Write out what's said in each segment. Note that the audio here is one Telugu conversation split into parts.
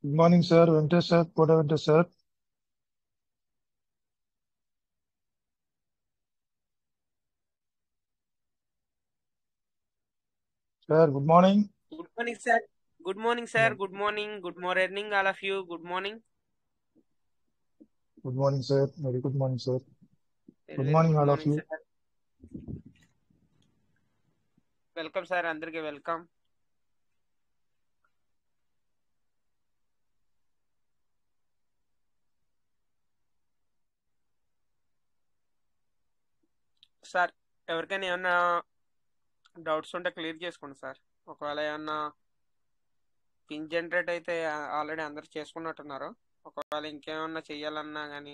Good morning sir. Venkatesh sir, Kota Venkatesh sir. Sir good morning. Good morning, sir. Good morning, sir. Good morning. Good morning, all of you. Good morning. Good morning sir. Very good morning sir. Very, good very morning good all of morning, you. sir. Welcome, sir. అందరికి వెల్కమ్. సార్ ఎవరికైనా ఏమన్నా డౌట్స్ ఉంటే క్లియర్ చేసుకోండి సార్. ఒకవేళ ఏమన్నా పిన్ జనరేట్ అయితే ఆల్రెడీ అందరు చేసుకున్నట్టున్నారు. ఒకవేళ ఇంకేమన్నా చెయ్యాలన్నా కానీ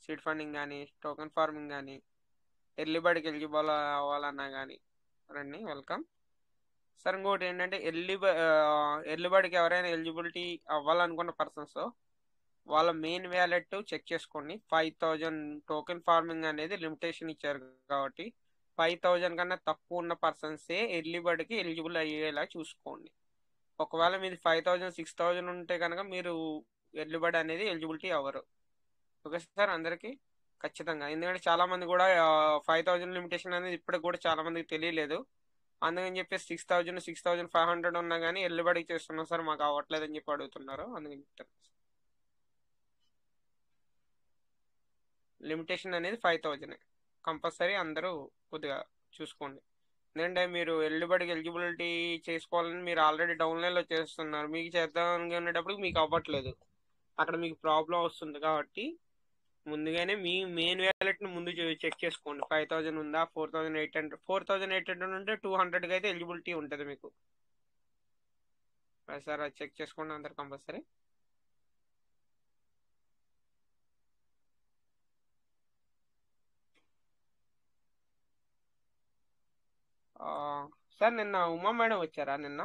సీడ్ ఫండింగ్ కానీ టోకెన్ ఫార్మింగ్ కానీ ఎర్లీ బర్డ్కి ఎలిజిబుల్ అవ్వాలన్నా కానీ రండి, వెల్కమ్. సార్ ఇంకోటి ఏంటంటే ఎర్లీ బర్డ్కి ఎవరైనా ఎలిజిబిలిటీ అవ్వాలనుకున్న పర్సన్స్ వాళ్ళ మెయిన్ వ్యాలెట్ చెక్ చేసుకోండి. 5000 టోకెన్ ఫార్మింగ్ అనేది లిమిటేషన్ ఇచ్చారు కాబట్టి 5000 కన్నా తక్కువ ఉన్న పర్సన్సే ఎర్లీ బర్డ్కి ఎలిజిబుల్ అయ్యేలా చూసుకోండి. ఒకవేళ మీది 5000 6000 ఉంటే కనుక మీరు ఎర్లీ బర్డ్ అనేది ఎలిజిబిలిటీ అవ్వరు. ఓకే సార్ అందరికీ ఖచ్చితంగా. ఎందుకంటే చాలా మంది కూడా 5000 లిమిటేషన్ అనేది ఇప్పటికి కూడా చాలా మందికి తెలియలేదు. అందుకని చెప్పి 6500 ఉన్నా కానీ ఎర్లీ బర్డ్కి చేస్తున్నాం సార్, మాకు అవ్వట్లేదు అని చెప్పి అడుగుతున్నారు. అందుకని చెప్తారు లిమిటేషన్ అనేది 5000 కంపల్సరీ అందరూ కొద్దిగా చూసుకోండి. ఎందుకంటే మీరు ఎల్లుబడికి ఎలిజిబిలిటీ చేసుకోవాలని మీరు ఆల్రెడీ డౌన్లైన్లో చేస్తున్నారు, మీకు చేద్దామని ఉండేటప్పుడు మీకు అవ్వట్లేదు, అక్కడ మీకు ప్రాబ్లం వస్తుంది. కాబట్టి ముందుగానే మీ మెయిన్ వ్యాలెట్ని ముందు చెక్ చేసుకోండి. 5000 ఉందా, 4800 ఉంటే 200కి అయితే ఎలిజిబిలిటీ ఉంటుంది మీకు. సార్ అది చెక్ చేసుకోండి అందరు కంపల్సరీ. సార్ నిన్న ఉమా మేడం వచ్చారా నిన్న?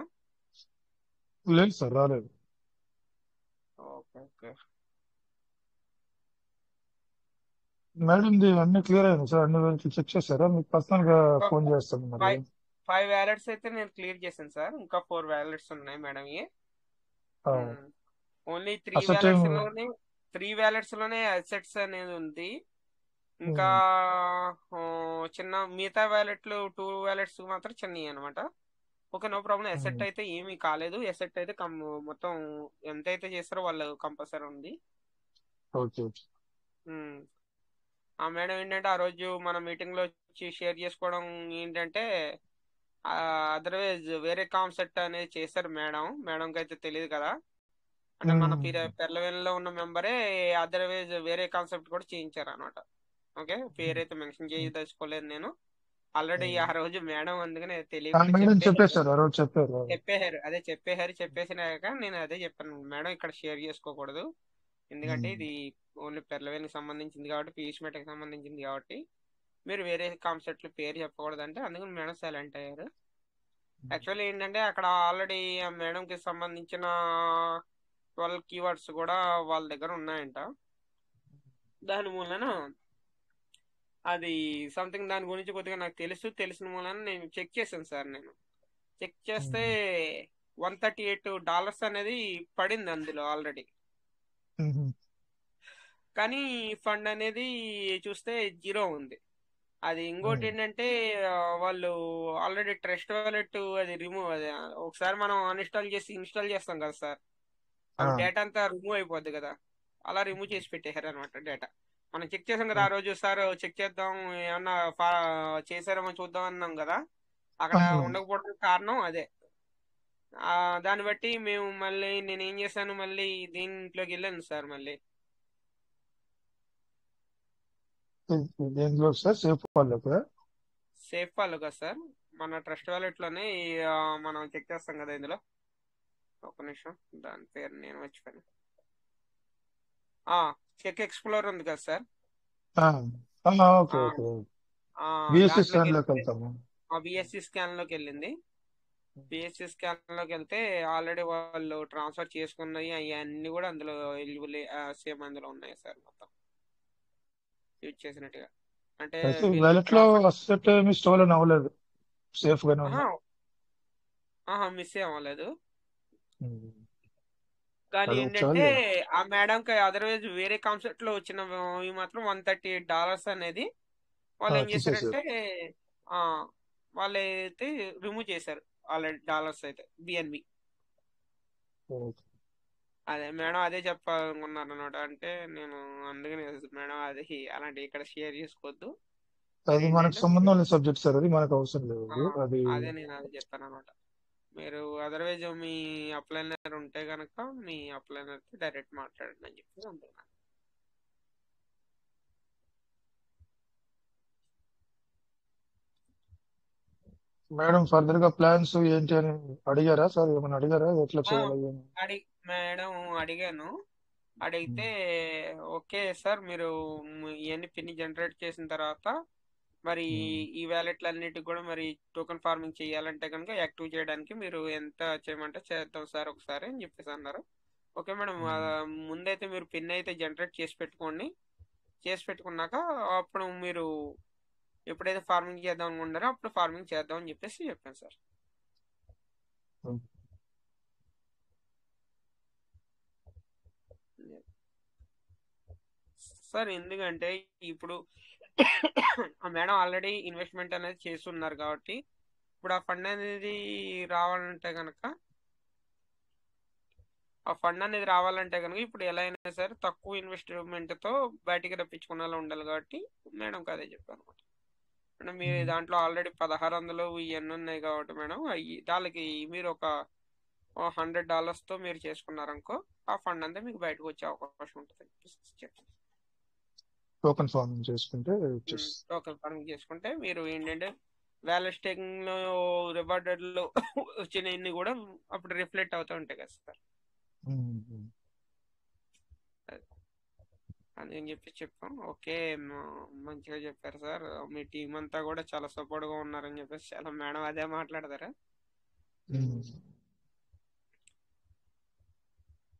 లేదు సార్, రాలేదు. Okay okay. మేడంది అన్ని క్లియర్ అయింది సార్. అన్ని చెక్ చేశారా? మీకు పర్సనల్ గా ఒక ఫోన్ చేస్తాను మరి. ఫైవ్ ఫైవ్ వ్యాలెట్స్ అయితే నేను క్లియర్ చేశాను సార్. ఇంకా 4 వ్యాలెట్స్ ఉన్నాయి మేడం. ఓన్లీ అసెట్ ఏం 3 వ్యాలెట్స్ లోనే అసెట్స్ అనేది ఉంది. ఇంకా చిన్న మిగతా వ్యాలెట్లు 2 వ్యాలెట్స్ మాత్రం చిన్నవి అనమాట. Okay, no problem. ఎసెట్ అయితే ఏమీ కాలేదు. ఎసెట్ అయితే మొత్తం ఎంతైతే చేస్తారో వాళ్ళు కంపల్సరీ ఉంది. ఓకే. ఆ మేడం ఏంటంటే ఆ రోజు మన మీటింగ్ లో వచ్చి షేర్ చేసుకోవడం ఏంటంటే అదర్వైజ్ వేరే కాన్సెప్ట్ అనేది చేశారు మేడం. మేడంకి అయితే తెలియదు కదా, అంటే మన పెర్లవెన్లో ఉన్న మెంబరే అదర్వైజ్ వేరే కాన్సెప్ట్ కూడా చేయించారు అనమాట. ఓకే, పేరైతే మెన్షన్ చేయదలుచుకోలేదు నేను. ఆల్రెడీ ఆ రోజు మేడం అందుకనే తెలియకుండా మేడం చెప్పేశారు, ఆ రోజు చెప్పారు. చెప్పేసినాక నేను అదే చెప్పాను, మేడం ఇక్కడ షేర్ చేసుకోకూడదు, ఎందుకంటే ఇది ఓన్లీ పెర్లవేన్కి సంబంధించింది కాబట్టి, పీయూష్ మెటకి సంబంధించింది కాబట్టి మీరు వేరే కాన్సెప్ట్లు పేరు చెప్పకూడదు అంటే అందుకని మేడం సైలెంట్ అయ్యారు. యాక్చువల్లీ ఏంటంటే అక్కడ ఆల్రెడీ ఆ మేడంకి సంబంధించిన 12 కీవర్డ్స్ కూడా వాళ్ళ దగ్గర ఉన్నాయంట. దాని మూలన అది సంథింగ్ దాని గురించి కొద్దిగా నాకు తెలిసిన మూలన నేను చెక్ చేశాను సార్. నేను చెక్ చేస్తే $138 అనేది పడింది అందులో ఆల్రెడీ. కానీ ఫండ్ అనేది చూస్తే జీరో ఉంది. అది ఇంకోటి ఏంటంటే వాళ్ళు ఆల్రెడీ ట్రస్ట్ వాలెట్ అది రిమూవ్, అది ఒకసారి మనం అన్ఇన్స్టాల్ చేసి ఇన్స్టాల్ చేస్తాం కదా సార్, అప్పుడు డేటా అంతా రిమూవ్ అయిపోద్ది కదా, అలా రిమూవ్ చేసి పెట్టేశారు అనమాట డేటా. మనం చెక్ చేసాం కదా ఆ రోజు, సార్ చెక్ చేద్దాం ఏమన్నా చేశారేమో చూద్దాం అన్నాం కదా, అక్కడ ఉండకపోవడానికి కారణం అదే. దాన్ని బట్టి మేము మళ్ళీ నేను ఏం చేశాను, మళ్ళీ దీంట్లోకి వెళ్ళాను సార్. మళ్ళీ దేంట్లో సార్? సేఫ్ వాళ్ళకి సేఫ్ వాళ్ళు కదా సార్, మన ట్రస్ట్ వాలెట్ లోనే మనం చెక్ చేస్తాం కదా ఇందులో. ఒక నిమిషం, దాని పేరు నేను మర్చిపోయాను. చెక్ ఎక్స్ప్లోర్ ఉంది కదా సార్, ఓకే ఓకే. బిఎస్సి దాంట్లోకి స్కాన్ లోకి వెళ్తే వెళ్తాము. బిఎస్సి స్కాన్ లోకి వెళ్ళింది. బిఎస్సి స్కాన్ లోకి వెళ్తే ఆల్రెడీ వాళ్ళు ట్రాన్స్ఫర్ చేసుకున్నాయి అవన్నీ కూడా అందులో ఎలిజిబుల్ సేమ్ అందులో ఉన్నాయి సార్, మొత్తం యూజ్ చేసినట్టుగా. అంటే వీళ్ళు వ్యాలెట్ లో ట్రాన్స్ఫర్ అసెట్ ఏమి స్టోలన్ అవ్వలేదు, సేఫ్ గానే ఉన్నా. మిస్ అవ్వలేదు. కానీ అది ఏంటంటే చాలు. ఆ మేడంకి అదర్వైజ్ వేరే కాన్సెప్ట్ లో వచ్చిన మాత్రం $138 అనేది వాళ్ళు ఏం తీసేసారు. చేశారంటే ఆ వాళ్ళు అయితే రిమూవ్ చేశారు ఆల్రెడీ డాలర్స్ అయితే బిఎన్బి. ఓకే. అదే మేడం అదే చెప్పాలనుకున్నారు అనమాట. అంటే నేను అందుకని మేడం అది అలాంటి ఇక్కడ షేర్ చేసుకోవద్దు, మీరు అది మనకు ఏంటంటే మీరు సంబంధం లేని సబ్జెక్ట్ సార్, అది మనకు అవసరం ఆ, లేదు అది. అదే నేను అది చెప్పాను అనమాట. మీరు అదర్వైజ్ మీ అప్లైనర్ ఉంటే కనుక మీ అప్లైనర్ డైరెక్ట్ మాట్లాడండి అని చెప్పి అంటున్నాను. మేడం ఫర్దర్ గా ప్లాన్స్ ఏంటి అని అడిగారా సార్? ఏమైనా అడిగారా ఎట్లా ఆ, చేయాలి అని? మేడం అడిగాను. అడిగితే ఓకే సార్ మీరు ఇవన్నీ పిన్ని జనరేట్ చేసిన తర్వాత మరి ఈ వ్యాలెట్లు అన్నిటికి కూడా మరి టోకెన్ ఫార్మింగ్ చేయాలంటే కనుక యాక్టివ్ చేయడానికి మీరు ఎంత చేయమంటే చేద్దాం సార్ ఒకసారి అని చెప్పేసి అన్నారు. ఓకే మేడం, ముందైతే మీరు పిన్ అయితే జనరేట్ చేసి పెట్టుకోండి. చేసి పెట్టుకున్నాక అప్పుడు మీరు ఎప్పుడైతే ఫార్మింగ్ చేద్దాం అనుకుంటారో అప్పుడు ఫార్మింగ్ చేద్దాం అని చెప్పేసి చెప్పాను సార్. సార్ ఎందుకంటే ఇప్పుడు ఆ మేడం ఆల్రెడీ ఇన్వెస్ట్మెంట్ అనేది చేస్తున్నారు కాబట్టి ఇప్పుడు ఆ ఫండ్ అనేది రావాలంటే కనుక ఇప్పుడు ఎలా అయినా సరే తక్కువ ఇన్వెస్ట్మెంట్ తో బయటికి రప్పించుకునేలా ఉండాలి కాబట్టి మేడంకి అదే చెప్పాను అనమాట. మేడం మీ దాంట్లో ఆల్రెడీ 1600 ఇవన్నీ ఉన్నాయి కాబట్టి మేడం దానికి మీరు ఒక $100 తో మీరు చేసుకున్నారనుకో ఆ ఫండ్ అంతా మీకు బయటకు వచ్చే అవకాశం ఉంటుంది. టోకెన్ ఫార్మింగ్ చేసుకుంటే వచ్చేస్తుంది. టోకెన్ ఫార్మింగ్ చేసుకుంటే మీరు ఏంటంటే వ్యాలెట్ స్టేకింగ్ లో రివార్డెడ్ లో వచ్చినవన్నీ కూడా అప్పుడు రిఫ్లెక్ట్ అవుతూ ఉంటాయి కదా సార్. అని చెప్పి చెప్పాం. ఓకే, మంచిగా చెప్పారు సార్, మీ టీం అంతా కూడా చాలా సపోర్ట్ గా ఉన్నారని చెప్పేసి చాలా మేడం అదే మాట్లాడతారా.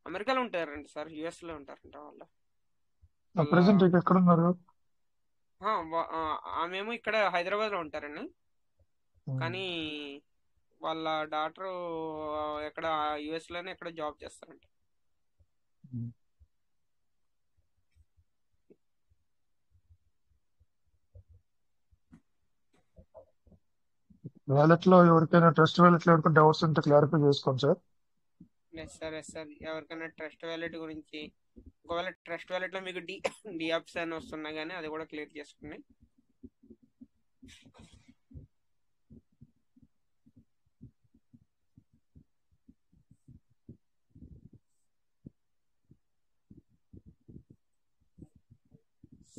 అమెరికాలో ఉంటారండి సార్, యుఎస్ లో ఉంటారంట వాళ్ళు. ప్రెసెంట్ ఎక్కడ ఉన్నారు? ఆమెమో ఇక్కడ హైదరాబాద్ లో ఉంటారండి. కానీ వాళ్ళ డాక్టర్ ఎక్కడ యుఎస్ లోనే ఎక్కడ జాబ్ చేస్తారంట. వ్యాలెట్ లో ఎవరికైనా ట్రస్ట్ వ్యాలెట్ లో ఎవరికైనా డౌట్స్ ఉంటే క్లారిఫై చేసుకోండి sir. Yes sir, yes sir, ఎవరికైనా ట్రస్ట్ వ్యాలెట్ గురించి ఒకవేళ ట్రస్ట్ వ్యాలెట్ లో మీకు డిఆప్స్ అని వస్తున్నా కానీ అది కూడా క్లియర్ చేసుకోండి.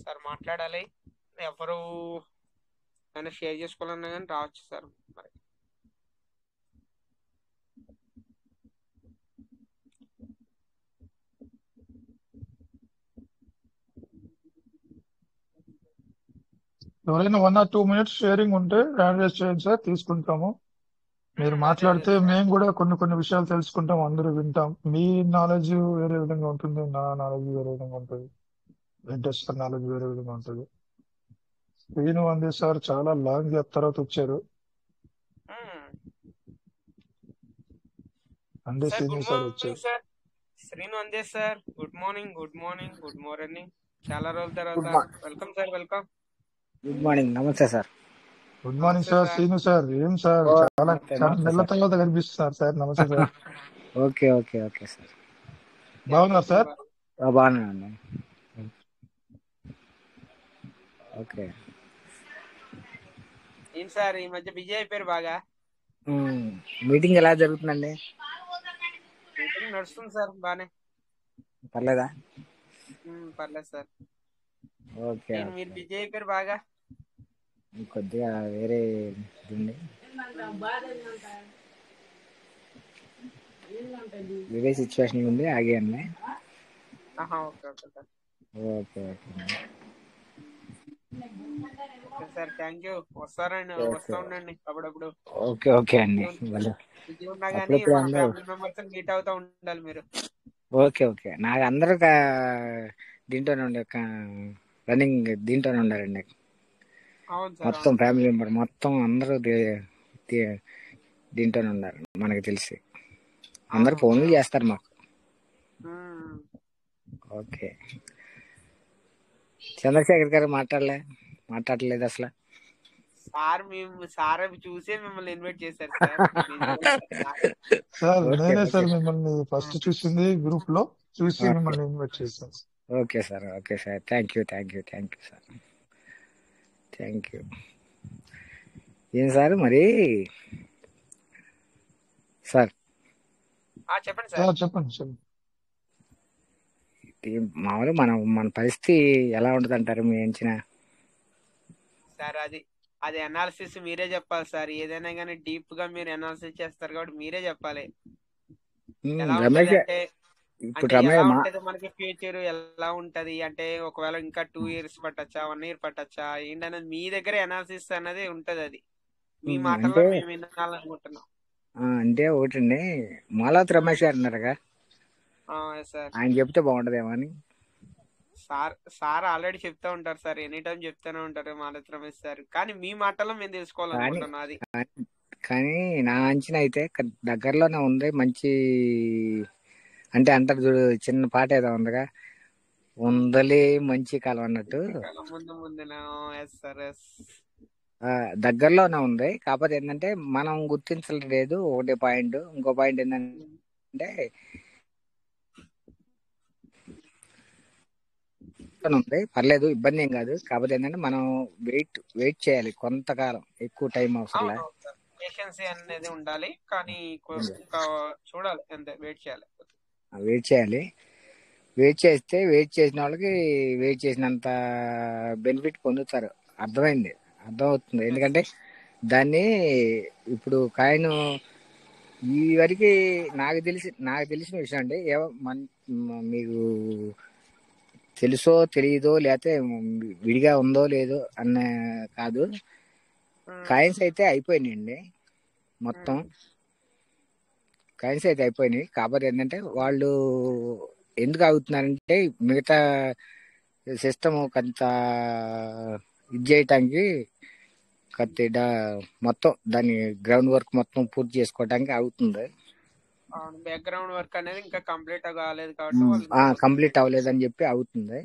సార్ మాట్లాడాలి, ఎవరు అయినా షేర్ చేసుకోవాలన్నా కానీ రావచ్చు సార్. మరి ఎవరైనా 1 or 2 minutes షేరింగ్ ఉంటే హ్యాండ్ రైజ్ చేయండి సార్, తీసుకుంటాము. మీరు అదే అదే మాట్లాడితే సార్. మేము కూడా కొన్ని విషయాలు తెలుసుకుంటాం, అందరూ వింటాం. మీ నాలెడ్జ్ వేరే విధంగా ఉంటుంది, నా నాలెడ్జ్ వేరే విధంగా ఉంటుంది, వెంకటేశ్వర నాలెడ్జ్ వేరే విధంగా ఉంటుంది. శ్రీను అందే సార్ చాలా లాంగ్ గ్యాప్ తర్వాత వచ్చారు. అందే sir Srinu good sir morning వచ్చారు. సార్, శ్రీను అందే sir, good morning, good morning, good morning. చాలా రోజుల తర్వాత welcome sir, welcome. Good morning, నమస్తే sir. Good morning sir, Srinu sir. ఏం సార్ చాలా నెలల తర్వాత కనిపిస్తున్నారు సార్. నమస్తే sir. Okay okay okay sir, బాగున్నారు సార్? బాగున్నానండి. ఓకే. ఏం సార్ ఈ మధ్య బిజీ అయిపోయారు బాగా. మీటింగ్ ఎలా జరుగుతుందండి? మీటింగ్ నడుస్తుంది సార్, బానే. పర్లేదా? పర్లేదు సార్. ఓకే. మీరు బిజీ అయిపోయారు బాగా. కొద్దిగా వేరే వేరే సిచ్యువేషన్ ఉంది, ఆగాను. Okay okay sir. Okay okay okay sir, thank you. వస్తా ఉండండి అప్పుడప్పుడు. ఓకే ఓకే అండి. బిజీ ఉన్నా కానీ మా ఫ్యామిలీ మెంబర్స్ మీట్ అవుతా ఉండాలి మీరు. ఓకే ఓకే, నాకు అందరూ దీంట్లోనే ఉండే రన్నింగ్ దీంట్లోనే ఉండాలండి. మొత్తం ఫ్యామిలీ మెంబర్ మొత్తం అందరూ దీంట్లోనే ఉన్నారు. మనకు తెలిసి అందరు ఫోన్లు చేస్తారు మాకు. ఓకే. చంద్రశేఖర్ గారు మాట్లాడలేదు అసలు. సార్ చూసే మిమ్మల్ని ఇన్వైట్ చేశారు సార్. సార్ ఓకే నేనే ఓకే సార్ మిమ్మల్ని ఫస్ట్ చూసింది గ్రూప్ లో, చూసి ఓకే మిమ్మల్ని ఇన్వైట్ చేశాను. Okay sir. Okay sir. Thank you sir. Thank you. ఏం సార్ మరి సార్? చెప్పండి సార్. చెప్పండి. మామూలు మన పరిస్థితి ఎలా ఉంటుంది అంటారు మీ అంచనా? సార్ అది అనాలిసిస్ మీరే చెప్పాలి సార్. ఏదైనా కానీ డీప్ గా మీరు అనాలిసిస్ చేస్తారు కాబట్టి మీరే చెప్పాలి. ఎలా రమేష్ ఉంటది అంటే ఇప్పుడు ఎలా రమేష్ ఉంటది మనకి ఫ్యూచర్ ఎలా ఉంటది అంటే ఒకవేళ ఇంకా 2 years పట్టచ్చా, 1 year పట్టచ్చా ఏంటనేది మీ దగ్గర అనాలిసిస్ అనేది ఉంటది. అది మీ మాటల్లో అంటే మేము వినాలనుకుంటున్నాం. అంటే ఒకటండి, మాలవతి రమేష్ గారు ఉన్నారుగా, సార్ ఆయన చెప్తే బాగుంటదేమో అని. సార్ ఆల్రెడీ చెప్తా ఉంటారు సార్, ఎనీ టైం చెప్తూనే ఉంటారు మాలవతి రమేష్ సార్. కానీ మీ మాటల్లో మేము తెలుసుకోవాలనుకుంటున్నాం. అది కానీ నా అంచనా అయితే దగ్గరలోనే ఉంది. మంచి అంటే అంటారు చూడు, చిన్న పాట ఏదో ఉందిగా, ఉందలే మంచి కాలం అన్నట్టు దగ్గరలోనే ఉంది. కాకపోతే ఏంటంటే మనం గుర్తించలేదు ఒకటే పాయింట్. ఇంకో పాయింట్ ఏంటంటే ఉంది, పర్లేదు, ఇబ్బంది ఏం కాదు. కాకపోతే ఏంటంటే మనం వెయిట్ చేయాలి కొంతకాలం, ఎక్కువ టైం అవసరం లేదు. పేషెన్సీ అనేది ఉండాలి, కానీ చూడాలి అంతే, వెయిట్ చేయాలి. వెయిట్ చేసిన వాళ్ళకి వెయిట్ చేసినంత బెనిఫిట్ పొందుతారు. అర్థం అవుతుంది. ఎందుకంటే దాన్ని ఇప్పుడు కాయిన్ ఈ వరకు నాకు తెలిసిన విషయం అండి. మీకు తెలుసో తెలియదో లేకపోతే విడిగా ఉందో లేదో అన్న కాదు, కాయిన్స్ అయితే అయిపోయినాయండి. మొత్తం కాయిన్స్ అయితే అయిపోయినాయి. కాకపోతే ఏంటంటే వాళ్ళు ఎందుకు ఆగుతున్నారంటే మిగతా సిస్టమ్ కొంత ఇది చేయటానికి, మొత్తం దాని గ్రౌండ్ వర్క్ మొత్తం పూర్తి చేసుకోవడానికి అవుతుంది. బ్యాక్గ్రౌండ్ వర్క్ అనేది ఇంకా కంప్లీట్ కాలేదు కాబట్టి కంప్లీట్ అవ్వలేదని చెప్పి అవుతుంది.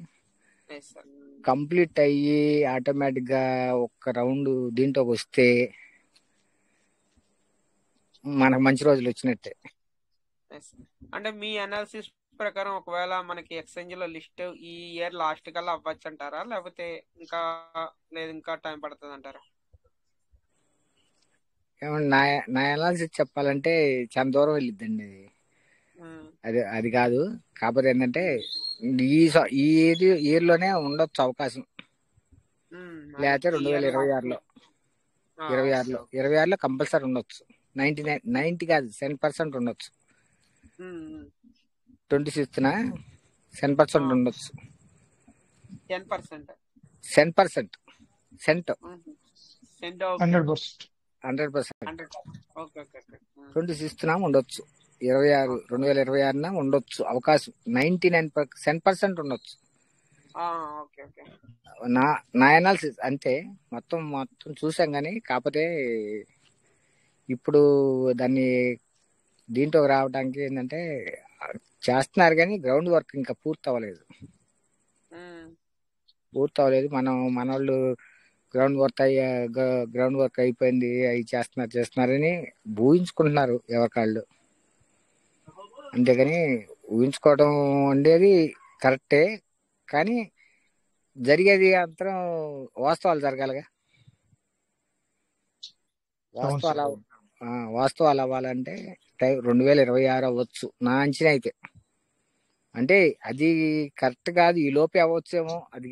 కంప్లీట్ అయ్యి ఆటోమేటిక్ గా ఒక్క రౌండ్ దీంట్లోకి వస్తే మనకు మంచి రోజులు వచ్చినట్టే. అంటే మీ అనాలిసిస్ ప్రకారం ఒకవేళ మనకి ఎక్స్చేంజ్ లో లిస్ట్ ఈ ఇయర్ లాస్ట్ కల్లా అవ్వచ్చు అంటారా, లేకపోతే ఇంకా టైం పడుతుంది అంటారా? నా అనాలిసిస్ చెప్పాలంటే చాలా దూరం వెళ్ళిద్దండి. అది కాదు. కాకపోతే ఏంటంటే ఈ ఇయర్ లోనే ఉండొచ్చు అవకాశం, లేకపోతే 2026లో కంపల్సరీ ఉండొచ్చు. 90 కాదు 10% ఉండొచ్చు. 26th 10% ఉండొచ్చు. 10%. 26th ఉండొచ్చు. 2026 ఉండొచ్చు అవకాశం. 10% ఉండొచ్చు. నా అనాలిసిస్ అంతే. మొత్తం చూసాం కానీ, కాకపోతే ఇప్పుడు దాన్ని దీంట్లో రావడానికి ఏంటంటే చేస్తున్నారు కానీ గ్రౌండ్ వర్క్ ఇంకా పూర్తి అవ్వలేదు. మనోళ్ళు గ్రౌండ్ వర్క్ అయిపోయింది, అవి చేస్తున్నారని ఊహించుకుంటున్నారు ఎవరికాళ్ళు. అంతేగాని ఊహించుకోవడం ఉండేది కరెక్టే, కానీ జరిగేది అంతరం వాస్తవాలు జరగాలిగా. వాస్తవాలు అవ్వాలంటే 2026 అవ్వచ్చు నా అంచనా అయితే. అంటే అది కరెక్ట్ కాదు, ఈ లోపే అవ్వచ్చేమో, అది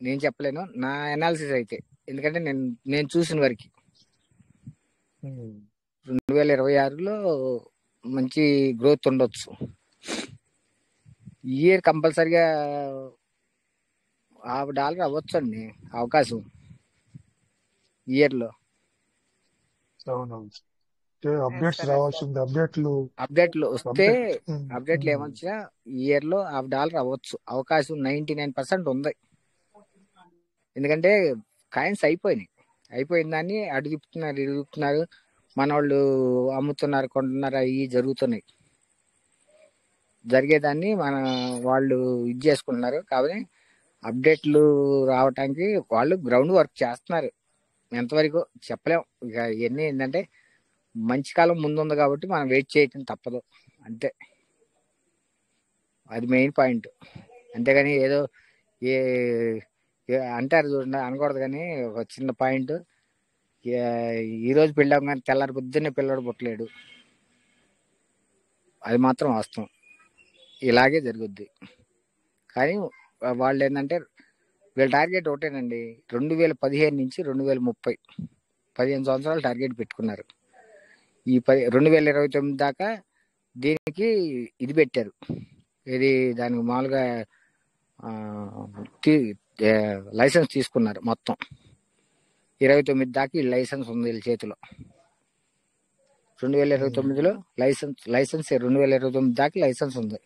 నేను చెప్పలేను. నా అనాలిసిస్ అయితే, ఎందుకంటే నేను చూసిన వరకు 2026లో మంచి గ్రోత్ ఉండొచ్చు. ఈ ఇయర్ కంపల్సరిగా $1 అవ్వచ్చు అండి అవకాశం ఇయర్లో. అప్డేట్లు వస్తే అప్డేట్లు ఏమొచ్చినా ఇయర్లో $1 అవ్వచ్చు అవకాశం 99% ఉంది. ఎందుకంటే కాయిన్స్ అయిపోయిన దాన్ని అటు తిప్పుతున్నారు, మన వాళ్ళు అమ్ముతున్నారు, కొంటున్నారు, అవి జరుగుతున్నాయి. జరిగేదాన్ని వాళ్ళు ఇది చేసుకుంటున్నారు. కాబట్టి అప్డేట్లు రావటానికి వాళ్ళు గ్రౌండ్ వర్క్ చేస్తున్నారు. ఎంతవరకు చెప్పలేం. ఇక ఇవన్నీ ఏంటంటే మంచి కాలం ముందుంది కాబట్టి మనం వెయిట్ చేయటం తప్పదు అంతే. అది మెయిన్ పాయింట్. అంతేగాని ఏదో అంటారు చూడండి, అనకూడదు. కానీ ఒక చిన్న పాయింట్, ఈ రోజు పెళ్ళాం కానీ తెల్లారి పొద్దున్నే పిల్లడు పుట్టలేడు. అది మాత్రం వాస్తవం. ఇలాగే జరుగుద్ది. కానీ వాళ్ళు ఏంటంటే వీళ్ళ టార్గెట్ ఒకటేనండి, 2015 నుంచి 2030 15 సంవత్సరాలు టార్గెట్ పెట్టుకున్నారు. ఈ 2029 దాకా దీనికి ఇది పెట్టారు. ఇది దానికి మామూలుగా లైసెన్స్ తీసుకున్నారు. మొత్తం 29 దాకా ఈ లైసెన్స్ ఉంది వీళ్ళ చేతిలో. 2029లో లైసెన్స్ 2029 దాకా లైసెన్స్ ఉంది.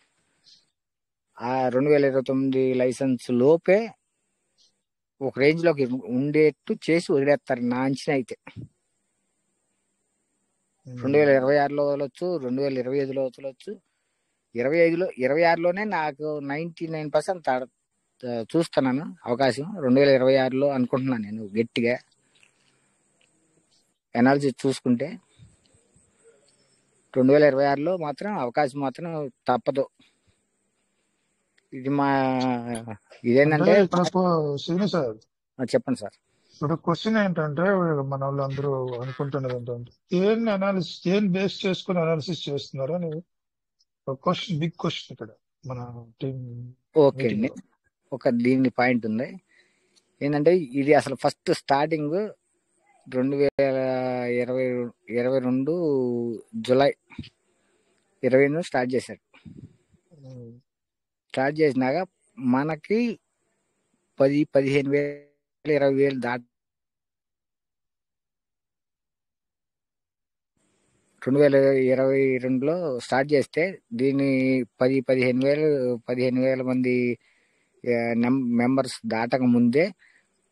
ఆ 2029 లైసెన్స్ లోపే ఒక రేంజ్ లోకి ఉండేట్టు చేసి వదిలేస్తారు నా అంచనా అయితే. 2026లో వదలొచ్చు, 2025లో వదలొచ్చు, 26లోనే నాకు 99% చూస్తున్నాను అవకాశం. 2026లో అనుకుంటున్నాను నేను గట్టిగా. ఎనాలిసిస్ చూసుకుంటే 2026లో మాత్రం అవకాశం మాత్రం తప్పదు. ఇది ఇదేంటంటే శ్రీను సార్, చెప్పండి సార్. ఇప్పుడు క్వశ్చన్ ఏంటంటే మన వాళ్ళు అందరూ అనుకుంటున్నది ఏంటంటే ఏం బేస్ చేసుకుని అనాలిసిస్ చేస్తున్నారు అని క్వశ్చన్, బిగ్ క్వశ్చన్ ఇక్కడ మన టీం. ఓకే అండి, ఒక దీని పాయింట్ ఉంది ఏంటంటే, ఇది అసలు ఫస్ట్ స్టార్టింగ్ 2022 జూలై 20 స్టార్ట్ చేశారు. స్టార్ట్ చేసినాక మనకి 10-15 వేలు 20 వేలు దాటి 2022లో స్టార్ట్ చేస్తే దీన్ని 15 వేల మంది మెంబర్స్ దాటక ముందే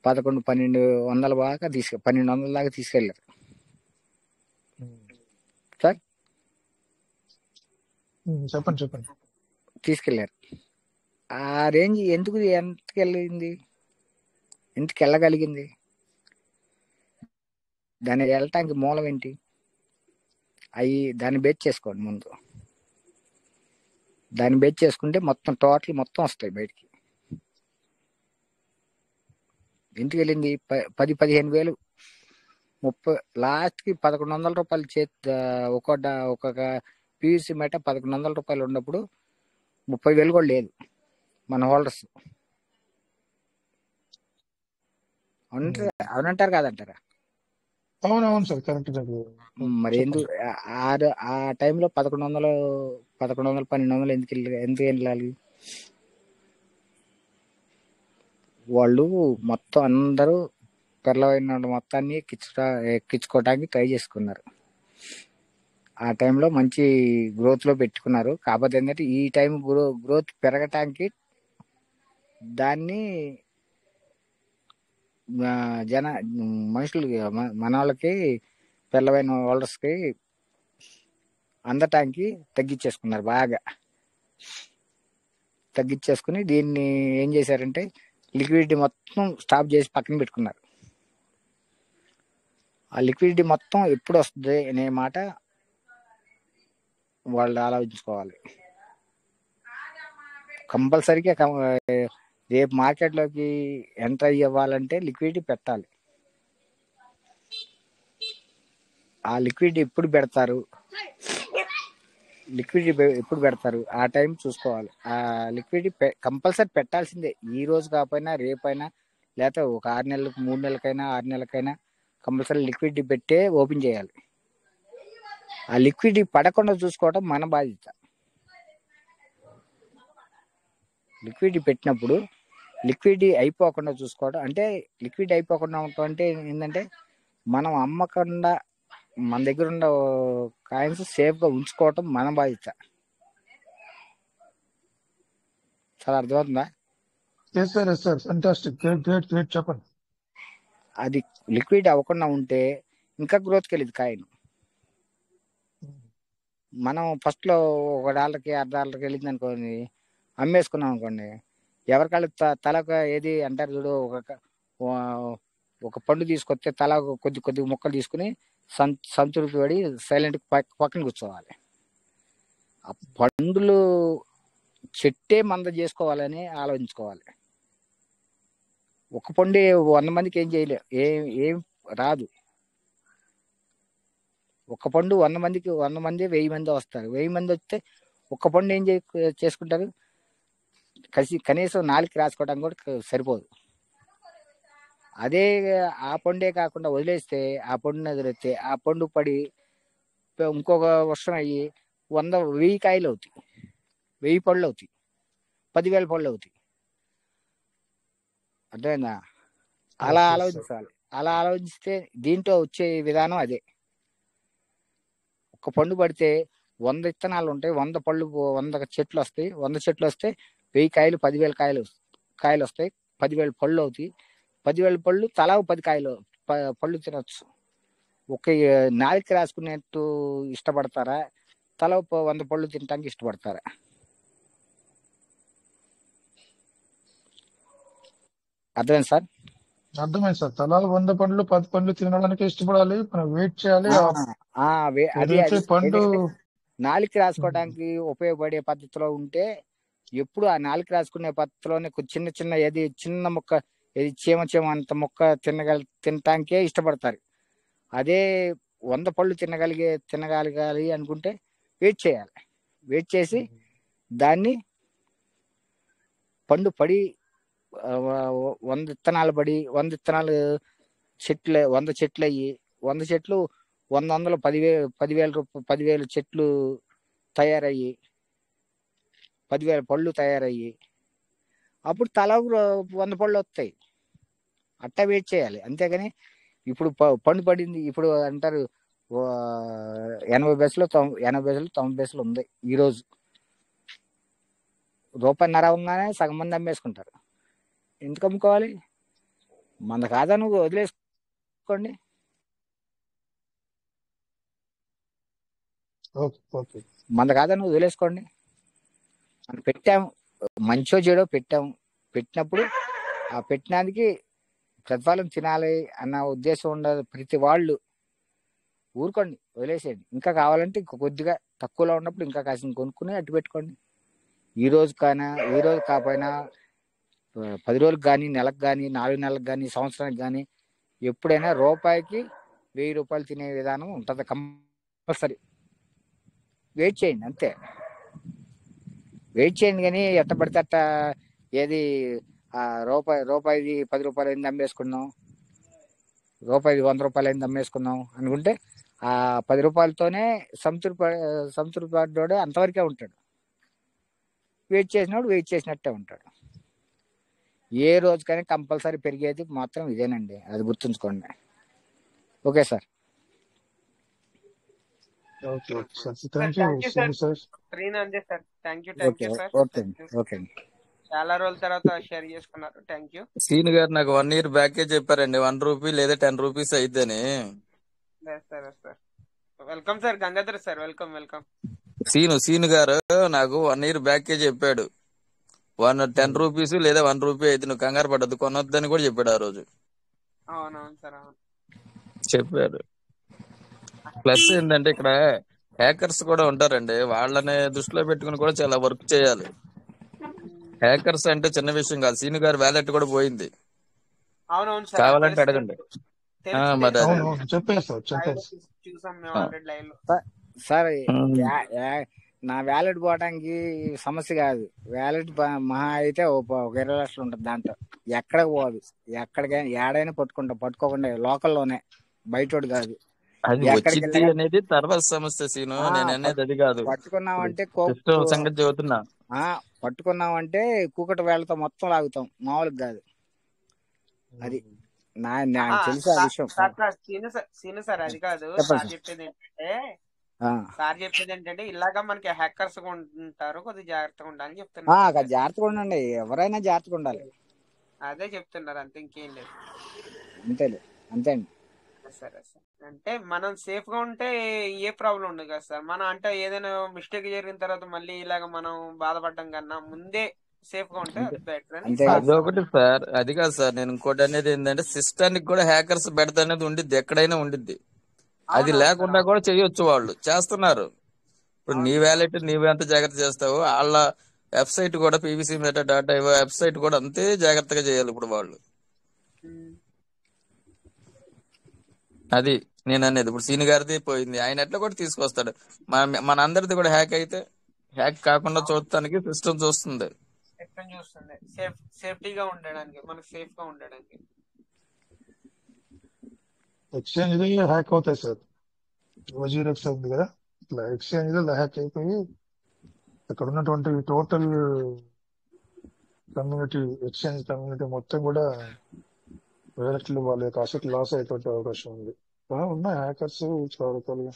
11-1200 దాకా 1200 దాకా తీసుకెళ్లారు సార్. చెప్పండి. తీసుకెళ్లారు. ఆ రేంజ్ ఎందుకు వెళ్ళగలిగింది? దాన్ని వెళ్ళటానికి మూలం ఏంటి? దాన్ని బేస్ చేసుకోండి. ముందు దాన్ని బేస్ చేసుకుంటే టోటల్ మొత్తం వస్తాయి బయటికి. ఎందుకు వెళ్ళింది? 10-15 వేలు 30 లాస్ట్కి 1100 రూపాయలు ఒక్కొక్క పీయూసీ మేట 1100 రూపాయలు ఉన్నప్పుడు 30 వేలు కూడా లేదు మన హోల్డర్స్. అవునంటారు కాదంటారా? అవునవును సార్, కరెక్ట్. మరి ఎందుకు ఆ టైంలో 1100-1200 ఎందుకు వెళ్ళాలి? వాళ్ళు మొత్తం అందరూ పెరలైన మొత్తాన్ని ఎక్కించుకోవడానికి ట్రై చేసుకున్నారు. ఆ టైంలో మంచి గ్రోత్ లో పెట్టుకున్నారు. కాకపోతే ఏంటంటే ఈ టైం గ్రోత్ పెరగటానికి దాన్ని మనుషులు మన వాళ్ళకి పిల్లవైన హోల్డర్స్కి అందటానికి తగ్గించేసుకున్నారు. బాగా తగ్గించేసుకుని దీన్ని ఏం చేశారంటే లిక్విడిటీ మొత్తం స్టాప్ చేసి పక్కన పెట్టుకున్నారు. ఆ లిక్విడిటీ మొత్తం ఎప్పుడు వస్తుంది అనే మాట వాళ్ళు ఆలోచించుకోవాలి. కంపల్సరీగా రేపు మార్కెట్లోకి ఎంటర్ అవ్వాలంటే లిక్విడిటీ పెట్టాలి. ఆ లిక్విడిటీ ఎప్పుడు పెడతారు ఆ టైం చూసుకోవాలి. ఆ లిక్విడిటీ కంపల్సరీ పెట్టాల్సిందే. ఈ రోజు కాకపోయినా రేపైనా, లేకపోతే ఒక 6 నెలలకు 3 నెలలకైనా 6 నెలలకైనా కంపల్సరీ లిక్విడిటీ పెట్టే ఓపెన్ చేయాలి. ఆ లిక్విడిటీ పడకుండా చూసుకోవడం మన బాధ్యత. లిక్విడిటీ పెట్టినప్పుడు లిక్విడిటీ అయిపోకుండా చూసుకోవడం అంటే, లిక్విడిటీ అయిపోకుండా ఉండటం అంటే ఏంటంటే మనం అమ్మకుండా మన దగ్గర ఉన్న కాయిన్స్ సేఫ్గా ఉంచుకోవటం మన బాధ్యత. చాలా అర్థమవుతుందా? చెప్పండి. అది లిక్విడ్ అవ్వకుండా ఉంటే ఇంకా గ్రోత్కి వెళ్ళేది కాయిన్. మనం ఫస్ట్లో $1కి $1.5కి వెళ్ళింది అనుకోండి, అమ్మేసుకున్నాం అనుకోండి, ఎవరికాళ్ళు తలకు ఏది అంటారు చూడు, ఒక పండు తీసుకొస్తే తల కొద్ది కొద్ది ముక్కలు తీసుకుని సంతృప్తి పడి సైలెంట్ పక్కన కూర్చోవాలి. ఆ పండులు చెట్టే మంద చేసుకోవాలని ఆలోచించుకోవాలి. ఒక పండు 100 మందికి ఏం చేయలే, ఏం రాదు. ఒక పండు 100 మందికి 100 మంది 1000 మంది వస్తారు. 1000 మంది వస్తే ఒక్క పండు ఏం చేసుకుంటారు? కనీసం 4కి రాసుకోవడానికి కూడా సరిపోదు. అదే ఆ పండే కాకుండా వదిలేస్తే, ఆ పండుని వదిలేస్తే ఆ పండు పడి ఇంకొక వర్షం అయ్యి 1000 కాయలు అవుతాయి, 1000 పళ్ళు అవుతాయి, 10,000 పళ్ళు అవుతాయి. అర్థమైందా? అలా ఆలోచించాలి. అలా ఆలోచిస్తే దీంట్లో వచ్చే విధానం అదే. ఒక పండు పడితే 100 విత్తనాలు ఉంటాయి, 100 పళ్ళు, 100 చెట్లు వస్తాయి. 100 చెట్లు వస్తే 1000 కాయలు, 10,000 కాయలు వస్తాయి, 10,000 పళ్ళు అవుతాయి. 10,000 పళ్ళు తలా 10 కాయలు పళ్ళు తినొచ్చు. ఒక 4కి రాసుకునేట్టు ఇష్టపడతారా, తల 100 పళ్ళు తినడానికి ఇష్టపడతారా? అర్థమైంది సార్? అర్థమైంది సార్. తలాలు 100 పండ్లు 10 పండ్లు తినడానికి ఇష్టపడాలి, మనం వెయిట్ చేయాలి. అది పండు 4కి రాసుకోవడానికి ఉపయోగపడే పద్ధతిలో ఉంటే, ఎప్పుడు ఆ 4కి రాసుకునే పద్ధతిలోనే చిన్న చిన్న ఏది చిన్న ముక్క, ఏది చీమ అంత ముక్క తినటానికే ఇష్టపడతారు. అదే 100 పళ్ళు తినగలగాలి అనుకుంటే వెయిట్ చేయాలి. వెయిట్ చేసి దాన్ని పండు పడి 100 విత్తనాలు పడి 100 విత్తనాలు 100 చెట్లు అయ్యి 100 చెట్లు 100 10,000 చెట్లు తయారయ్యి 10,000 పళ్ళు తయారయ్యి అప్పుడు తల 100 పళ్ళు వస్తాయి. అట్టా వెయిట్ చేయాలి. అంతేగాని ఇప్పుడు పండు పడింది, ఇప్పుడు అంటారు 80 పైసలు 90 పైసలు ఉంది ఈరోజు. ₹1.50 అవ్వగానే సగం మంది అమ్మేసుకుంటారు. ఎందుకు అమ్ముకోవాలి? మన కాదా, నువ్వు వదిలేసుకోండి. మన కాదా, నువ్వు వదిలేసుకోండి. మనం పెట్టాము, మంచో చెడో పెట్టాము. పెట్టినప్పుడు ఆ పెట్టినానికి ప్రతిఫలం తినాలి అన్న ఉద్దేశం ఉండదు. ప్రతి వాళ్ళు ఊరుకోండి, వదిలేసేయండి. ఇంకా కావాలంటే ఇంక కొద్దిగా తక్కువలో ఉన్నప్పుడు ఇంకా కాసిన కొనుక్కుని అట్టు పెట్టుకోండి. ఈ రోజు కాకపోయినా 10 రోజులకు కానీ, నెలకు కానీ, 4 నెలలకు కానీ, సంవత్సరానికి కానీ, ఎప్పుడైనా రూపాయికి ₹1000 తినే విధానం ఉంటుంది కంపల్సరీ. వెయిట్ చేయండి, అంతే. వెయిట్ చేయండి. కానీ ఎట్ట పడితే అట్ట ఏది రూపాయిది ₹10 అయింది అమ్మేసుకున్నాం, రూపాయిది ₹100 అయింది అమ్మేసుకున్నాం అనుకుంటే ఆ ₹10తోనే సంతృప్తి పడ్డాడు అంతవరకే ఉంటాడు. వెయిట్ చేసినట్టే ఉంటాడు. ఏ రోజుకైనా కంపల్సరీ పెరిగేది మాత్రం ఇదేనండి, అది గుర్తుంచుకోండి. Okay sir. ఓకే. చాలా రోజుల తర్వాత షేర్ చేసుకున్నారు. Thank you. సీను గారు నాకు 1 year బ్యాకే చెప్పారండి, ₹1 లేదా ₹10 అయితేనే. Welcome sir, Gangadhar sir, welcome. Seenu గారు నాకు 1 year బ్యాకే చెప్పాడు, ₹10 లేదా ₹1 అయితే నువ్వు కంగారు పడ్డదు, కొనొద్దని కూడా చెప్పాడు ఆ రోజు. అవునవును సార్, అవును చెప్పారు. ప్లస్ ఏంటంటే ఇక్కడ హ్యాకర్స్ కూడా ఉంటారండి, వాళ్ళని దృష్టిలో పెట్టుకుని కూడా చాలా వర్క్ చేయాలి. హ్యాకర్స్ అంటే చిన్న విషయం కాదు. సీను గారు వ్యాలెట్ కూడా పోయింది. అవునవును సార్, కావాలంటే అడగండి. మరి సార్ నా వ్యాలెట్ పోవడానికి సమస్య కాదు. వ్యాలెట్ మహా అయితే ఒక 20 లక్షలు ఉంటుంది, దాంట్లో ఎక్కడికి పోదు. ఎక్కడికైనా ఏడైనా పట్టుకోకుండా లోకల్లోనే, బయటోడు కాదు. అది వచ్చింది అనేది తర్వాత సమస్య సీను, నేను అనేది అది కాదు. పట్టుకున్నామంటే సంగతి చెబుతున్నా, పట్టుకున్నామంటే కూకటి వేళ్లతో మొత్తం లాగుతాం, మామూలుగా కాదు. అది తెలిసే విషయం. సీను సార్, అది కాదు సార్ చెప్పేది ఏంటంటే ఇలాగా మనకి హ్యాకర్స్ ఉంటారు, కొద్దిగా జాగ్రత్తగా ఉండాలని చెప్తున్నారు. జాగ్రత్తగా ఉండండి, ఎవరైనా జాగ్రత్తగా ఉండాలి. అదే చెప్తున్నారు, అంతే, ఇంకేం లేదు. అంతే అండి. సరే సార్. అంటే మనం సేఫ్ గా ఉంటే ఏ ప్రాబ్లం ఉండదు కదా సార్. మనం అంటే ఏదైనా మిస్టేక్ జరిగిన తర్వాత మళ్ళీ ఇలాగ మనం బాధపడడం కన్నా ముందే సేఫ్ గా ఉంటే అంతే అది బెటర్ అని అంతే సార్ కదా. అదొకటి సార్. అది కాదు సార్, నేను ఇంకోటి అనేది ఏంటంటే సిస్టానికి కూడా హ్యాకర్స్ బెడత అనేది ఉండిద్ది, ఎక్కడైనా ఉండిద్ది. అది అవునవును సార్. లేకుండా కూడా చేయొచ్చు, వాళ్ళు చేస్తున్నారు. ఇప్పుడు నీ అవును సార్. వ్యాలెట్ నీవెంత జాగ్రత్త చేస్తావో వాళ్ళ వెబ్సైట్ కూడా PVC meta dot IO website కూడా అంతే జాగ్రత్తగా చేయాలి ఇప్పుడు వాళ్ళు. ఉమ్. అది నేను అనేది. ఇప్పుడు సీని గారిది పోయింది, ఆయన ఎట్లా కూడా తీసుకొస్తాడు. మన అందరిది కూడా హ్యాక్ అయితే హ్యాక్ కాకుండా అవును. చూడటానికి సిస్టమ్ చూస్తుంది. ఎక్కడ చూస్తుంది సేఫ్టీగా ఉండడానికి, మనకు సేఫ్ గా ఉండడానికి. ఎక్స్చేంజ్ హ్యాక్ అవుతాయి సార్. ఓజీరెక్స్ ఉంది కదా, ఇట్లా ఎక్స్చేంజ్ లో హ్యాక్ అయిపోయి అక్కడ ఉన్నటువంటి టోటల్ కమ్యూనిటీ, ఎక్స్చేంజ్ కమ్యూనిటీ మొత్తం కూడా వేరే వాళ్ళ యొక్క అసెట్ లాస్ అయిపోయే అవకాశం ఉంది. ఉన్నాయి హ్యాకర్స్ చాలా రకాలుగా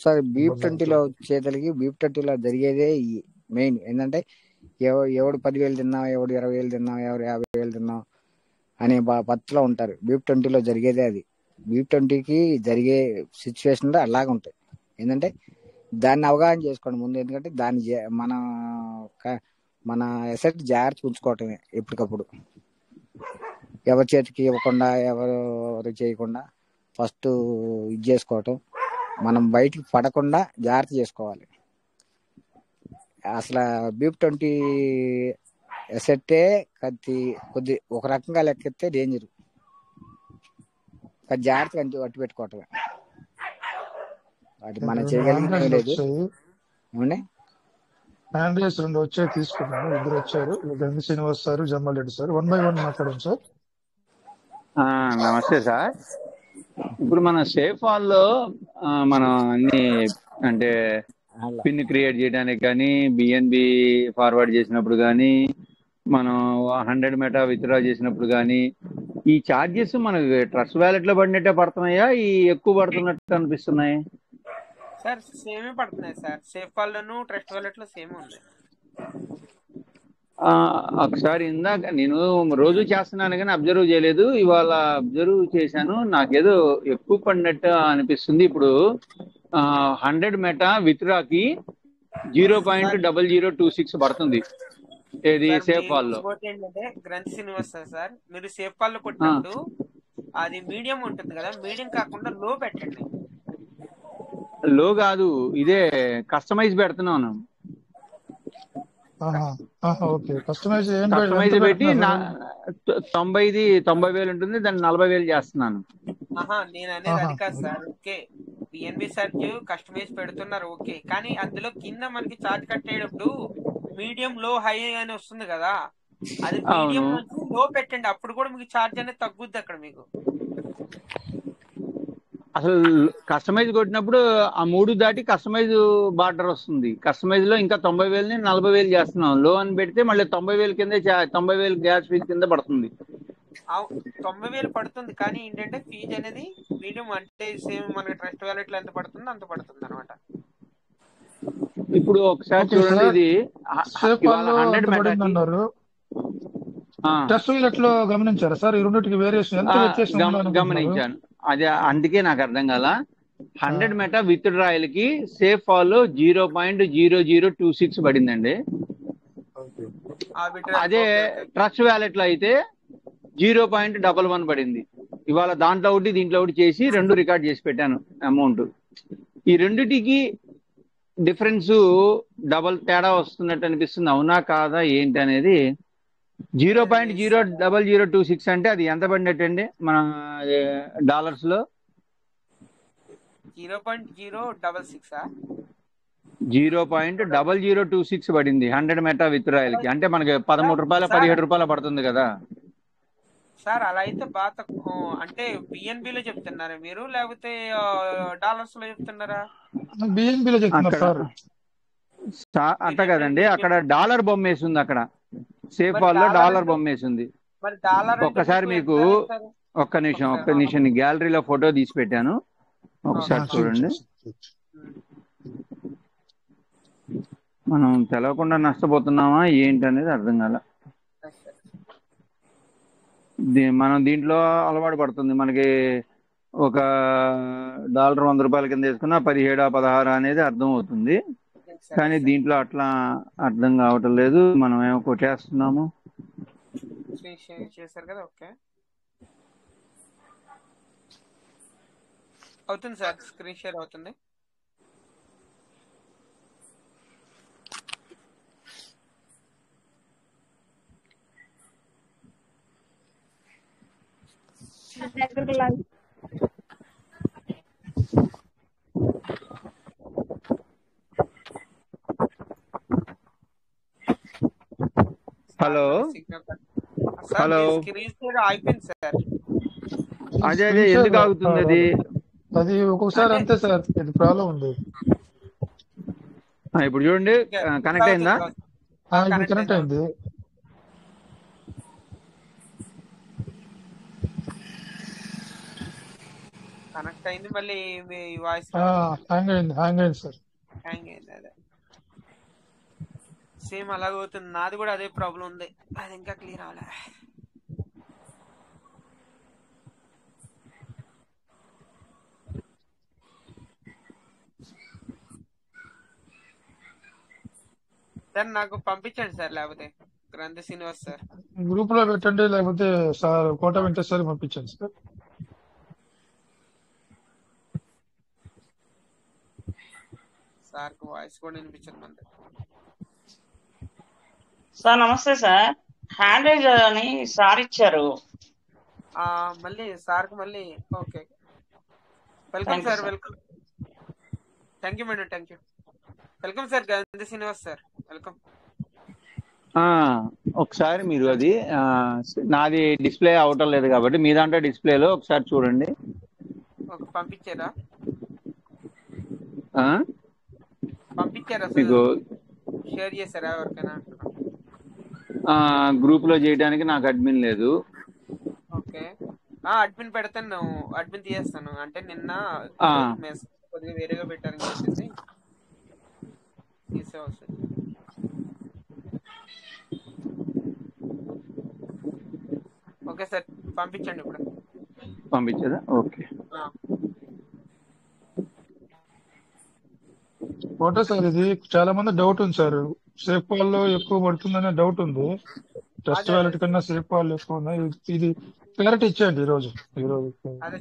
సార్ బీప్ ఇబ్బంది 20లో అవుతుంది. వచ్చేతలకి బీప్ 20లో జరిగేదే మెయిన్ ఏంటంటే ఎవడు 10,000 తిన్నావు, ఎవడు 20,000 తిన్నావు, ఎవరు 50,000 తిన్నావు అనే పత్తిలో ఉంటారు. బీప్ 20లో జరిగేదే అది. బీప్ 20కి జరిగే సిచ్యువేషన్ అలాగ ఉంటాయి. ఏంటంటే దాన్ని అవగాహన చేసుకోండి ముందు. ఎందుకంటే దాన్ని మన ఎసెట్ జాగ్రత్త ఉంచుకోవటమే ఎప్పటికప్పుడు. ఎవరి చేతికి ఇవ్వకుండా, ఎవరు చేయకుండా ఫస్ట్ ఇది చేసుకోవటం, మనం బయటికి పడకుండా జాగ్రత్త చేసుకోవాలి. అసలు బీప్ 20 ఎసెట్టే కొద్ది ఒక రకంగా లెక్కెత్తే డేంజర్. జాగ్రత్తగా అట్టు పెట్టుకోవటమే. అది మనం చేయగలిగింది ఏం లేదు. ఏమండి హ్యాండ్ రైస్ 2 వచ్చాయి, తీసుకున్నాను. 2 వచ్చారు, Gangi Srinivas sir, Jammal Reddy sir. 1 by 1 మాట్లాడండి సార్. నమస్తే సార్. ఇప్పుడు మన సేఫ్ హాల్లో మనం అన్ని అంటే అలా పిన్ క్రియేట్ చేయడానికి కానీ, బిఎన్బి ఫార్వర్డ్ చేసినప్పుడు కానీ, మనం 100 మెటా విత్డ్రా చేసినప్పుడు కానీ, ఈ ఛార్జెస్ మనకి ట్రస్ట్ వ్యాలెట్ లో పడినట్టే పడుతున్నాయా, ఈ ఎక్కువ పడుతున్నట్టు అనిపిస్తున్నాయి? సార్ సేమే పడుతున్నాయి సార్. సేఫ్ వాళ్ళను ట్రస్ట్ వాలెట్ లో సేమ్ ఉంది. ఒకసారి ఇందాక నేను రోజు చేస్తున్నాను కానీ అబ్జర్వ్ చేయలేదు, ఇవాళ అబ్జర్వ్ చేశాను. నాకేదో ఎక్కువ పడినట్టు అనిపిస్తుంది. ఇప్పుడు 100 మెటా విత్డ్రాకి 0.0026 పడుతుంది. ఏది సార్ సేఫ్ మీరు హాల్లో. ఇంకోటి ఏంటంటే గ్రంథి శ్రీనివాస్ సార్, మీరు సేఫ్ వాళ్ళు కొట్టినప్పుడు అది మీడియం ఉంటుంది కదా, మీడియం కాకుండా లో పెట్టండి. లో కాదు, ఇదే కస్టమైజ్ పెడుతున్నాను. ఓకే, కస్టమైజ్ కస్టమైజ్ పెట్టి 90,000 ఉంటుంది, దాన్ని 40,000 చేస్తున్నాను. నేను అనేది అది కాదు sir. Okay, PNB search customize పెడుతున్నారు, ఓకే. కానీ అందులో కింద మనకి చార్జ్ కట్టేటప్పుడు మీడియం లో హై అని వస్తుంది కదా, అది మీడియం అవును, నుంచి లో పెట్టండి. అప్పుడు కూడా మీకు చార్జ్ అనేది తగ్గుద్ది అక్కడ మీకు. అసలు కస్టమైజ్ కొట్టినప్పుడు ఆ 3 దాటి కస్టమైజ్ బార్డర్ వస్తుంది. కస్టమైజ్ లో ఇంకా 90,000ని 40,000 చేస్తున్నాం. లో అని పెడితే మళ్ళీ 90,000 కింద 90,000 గ్యాస్ ఫీజు కింద పడుతుంది. 90,000 పడుతుంది, కానీ ఏంటంటే ఫీజు అనేది మీడియం అంటే సేమ్ మనకి ట్రస్ట్ వ్యాలెట్ లో ఎంత పడుతుందో అంత పడుతుంది అనమాట. ఇప్పుడు ఒకసారి ఓకే చూడండి, సార్. ఇది సేఫ్ ఇవాళ వాళ్ళు 100 ఎంత పడింది మెటాకి అన్నారు. టెస్ట్ వ్యాలెట్ లో గమనించారా సార్? ఈ రెండింటికి వేరియేషన్ ఎంత వ్యత్యాసం ఉందనుకుంటున్నారు? గమనించాను. అదే అందుకే నాకు అర్థం కాల. 100 మెటా విత్ డ్రాయల్ కి సేఫ్ ఫాల్ 0.0026 పడిందండి. అదే ట్రస్ట్ వ్యాలెట్ లో అయితే 0.11 పడింది. ఇవాళ దాంట్లో ఒకటి దీంట్లో ఒకటి చేసి 2 రికార్డ్ చేసి పెట్టాను అమౌంట్. ఈ రెండిటికి డిఫరెన్స్ డబల్ తేడా వస్తున్నట్టు అనిపిస్తుంది. అవునా కాదా ఏంటి అనేది. 0.0026 అంటే అది ఎంత పడినట్టు అండి మన డాలర్స్ లో? 0.0026 పడింది 100 మెటా విత్ రాయల్కి. అంటే మనకి 13 రూపాయలు 17 రూపాయలు పడుతుంది కదా సార్. అలా అయితే బాగా తక్కువ. అంటే బిఎన్బి లో చెప్తున్నారా మీరు, లేకపోతే డాలర్స్ లో చెప్తున్నారా? బిఎన్బి లో చెప్తున్నారు సార్. అట్ట కదండి, అక్కడ డాలర్ బొమ్మ వేసి ఉంది. అక్కడ సేఫ్ హాల్ లో డాలర్ బొమ్మ వేసి ఉంది. ఒక్కసారి మీకు ఒక్క నిమిషం గ్యాలరీలో ఫోటో తీసి పెట్టాను, ఒకసారి చూడండి. మనం తెలవకుండా నష్టపోతున్నామా ఏంటి అనేది అర్థం కాల. మనం దీంట్లో అలవాటు పడుతుంది మనకి. ఒక డాలర్ 100 రూపాయల కింద వేసుకున్నా 17 16 అనేది అర్థం అవుతుంది. సరే కానీ సార్, దీంట్లో అట్లా అర్థం కావటం లేదు. మనం ఏమో కొట్టేస్తున్నాము. స్క్రీన్ షేర్ చేశారు కదా, ఓకే అవుతుంది సార్, స్క్రీన్ షేర్ అవుతుంది. హలో సిగ్నల్ సార్, హలో మీ స్క్రీన్ షేర్ అయిపోయింది సార్. అదే స్క్రీన్ షేర్ ఎందుకు ఆగుతుంది అది? అది ఒక్కొక్కసారి అంటే అంతే సార్, ఇది ప్రాబ్లం ఉంది. ఇప్పుడు చూడండి, కనెక్ట్ అయిందా? ఇప్పుడు కనెక్ట్ అయింది. కనెక్ట్ అయింది, మళ్ళీ మీ వాయిస్ హ్యాంగ్ అయింది సార్. హ్యాంగ్ అయింది. అదే సేమ్ అలాగే అవుతుంది, నాది కూడా అదే ప్రాబ్లం ఉంది, అది ఇంకా క్లియర్ అవ్వలే. సార్ నాకు పంపించండి సార్, లేకపోతే గ్రంథ శ్రీనివాస్ సార్ గ్రూప్ లో పెట్టండి, లేకపోతే సార్ కోట వెంకటేశ్వరి పంపించండి సార్. సార్కి వాయిస్ కూడా వినిపించదు మనది. సార్ నమస్తే సార్, హ్యాండ్ రైజ్ అని సార్ ఇచ్చారు. మళ్ళీ సార్కి మళ్ళీ okay, welcome sir, welcome. Thank you madam, thank you. Welcome sir, గంధ శ్రీనివాస్ సార్, వెల్కమ్. ఒకసారి మీరు అది నాది డిస్ప్లే అవటం లేదు కాబట్టి మీ దాంట్లో డిస్ప్లేలో ఒకసారి చూడండి. పంపించారా ఆ? పంపించారా మీకు షేర్ చేశారా ఎవరికైనా? గ్రూప్ లో చేయడానికి నాకు అడ్మిన్ లేదు. ఓకే, అడ్మిన్ పెడతాను, అడ్మిన్ తీసేస్తాను. అంటే నిన్న కొద్దిగా వేరేగా పెట్టారని చెప్పేసి తీసేవచ్చు. ఓకే సార్, పంపించండి ఇప్పుడు. పంపించదా? ఓకే. కోట సార్, ఇది చాలా మంది డౌట్ ఉంది సార్, సేఫ్ పాల్లో ఎక్కువ పడుతుందనే డౌట్ ఉంది. ట్రస్ట్ వ్యాలెట్ కన్నా సేఫ్ పాల్ ఎక్కువ ఉన్నాయి. ఇది క్లారిటీ ఇచ్చేయండి ఈరోజు. అదే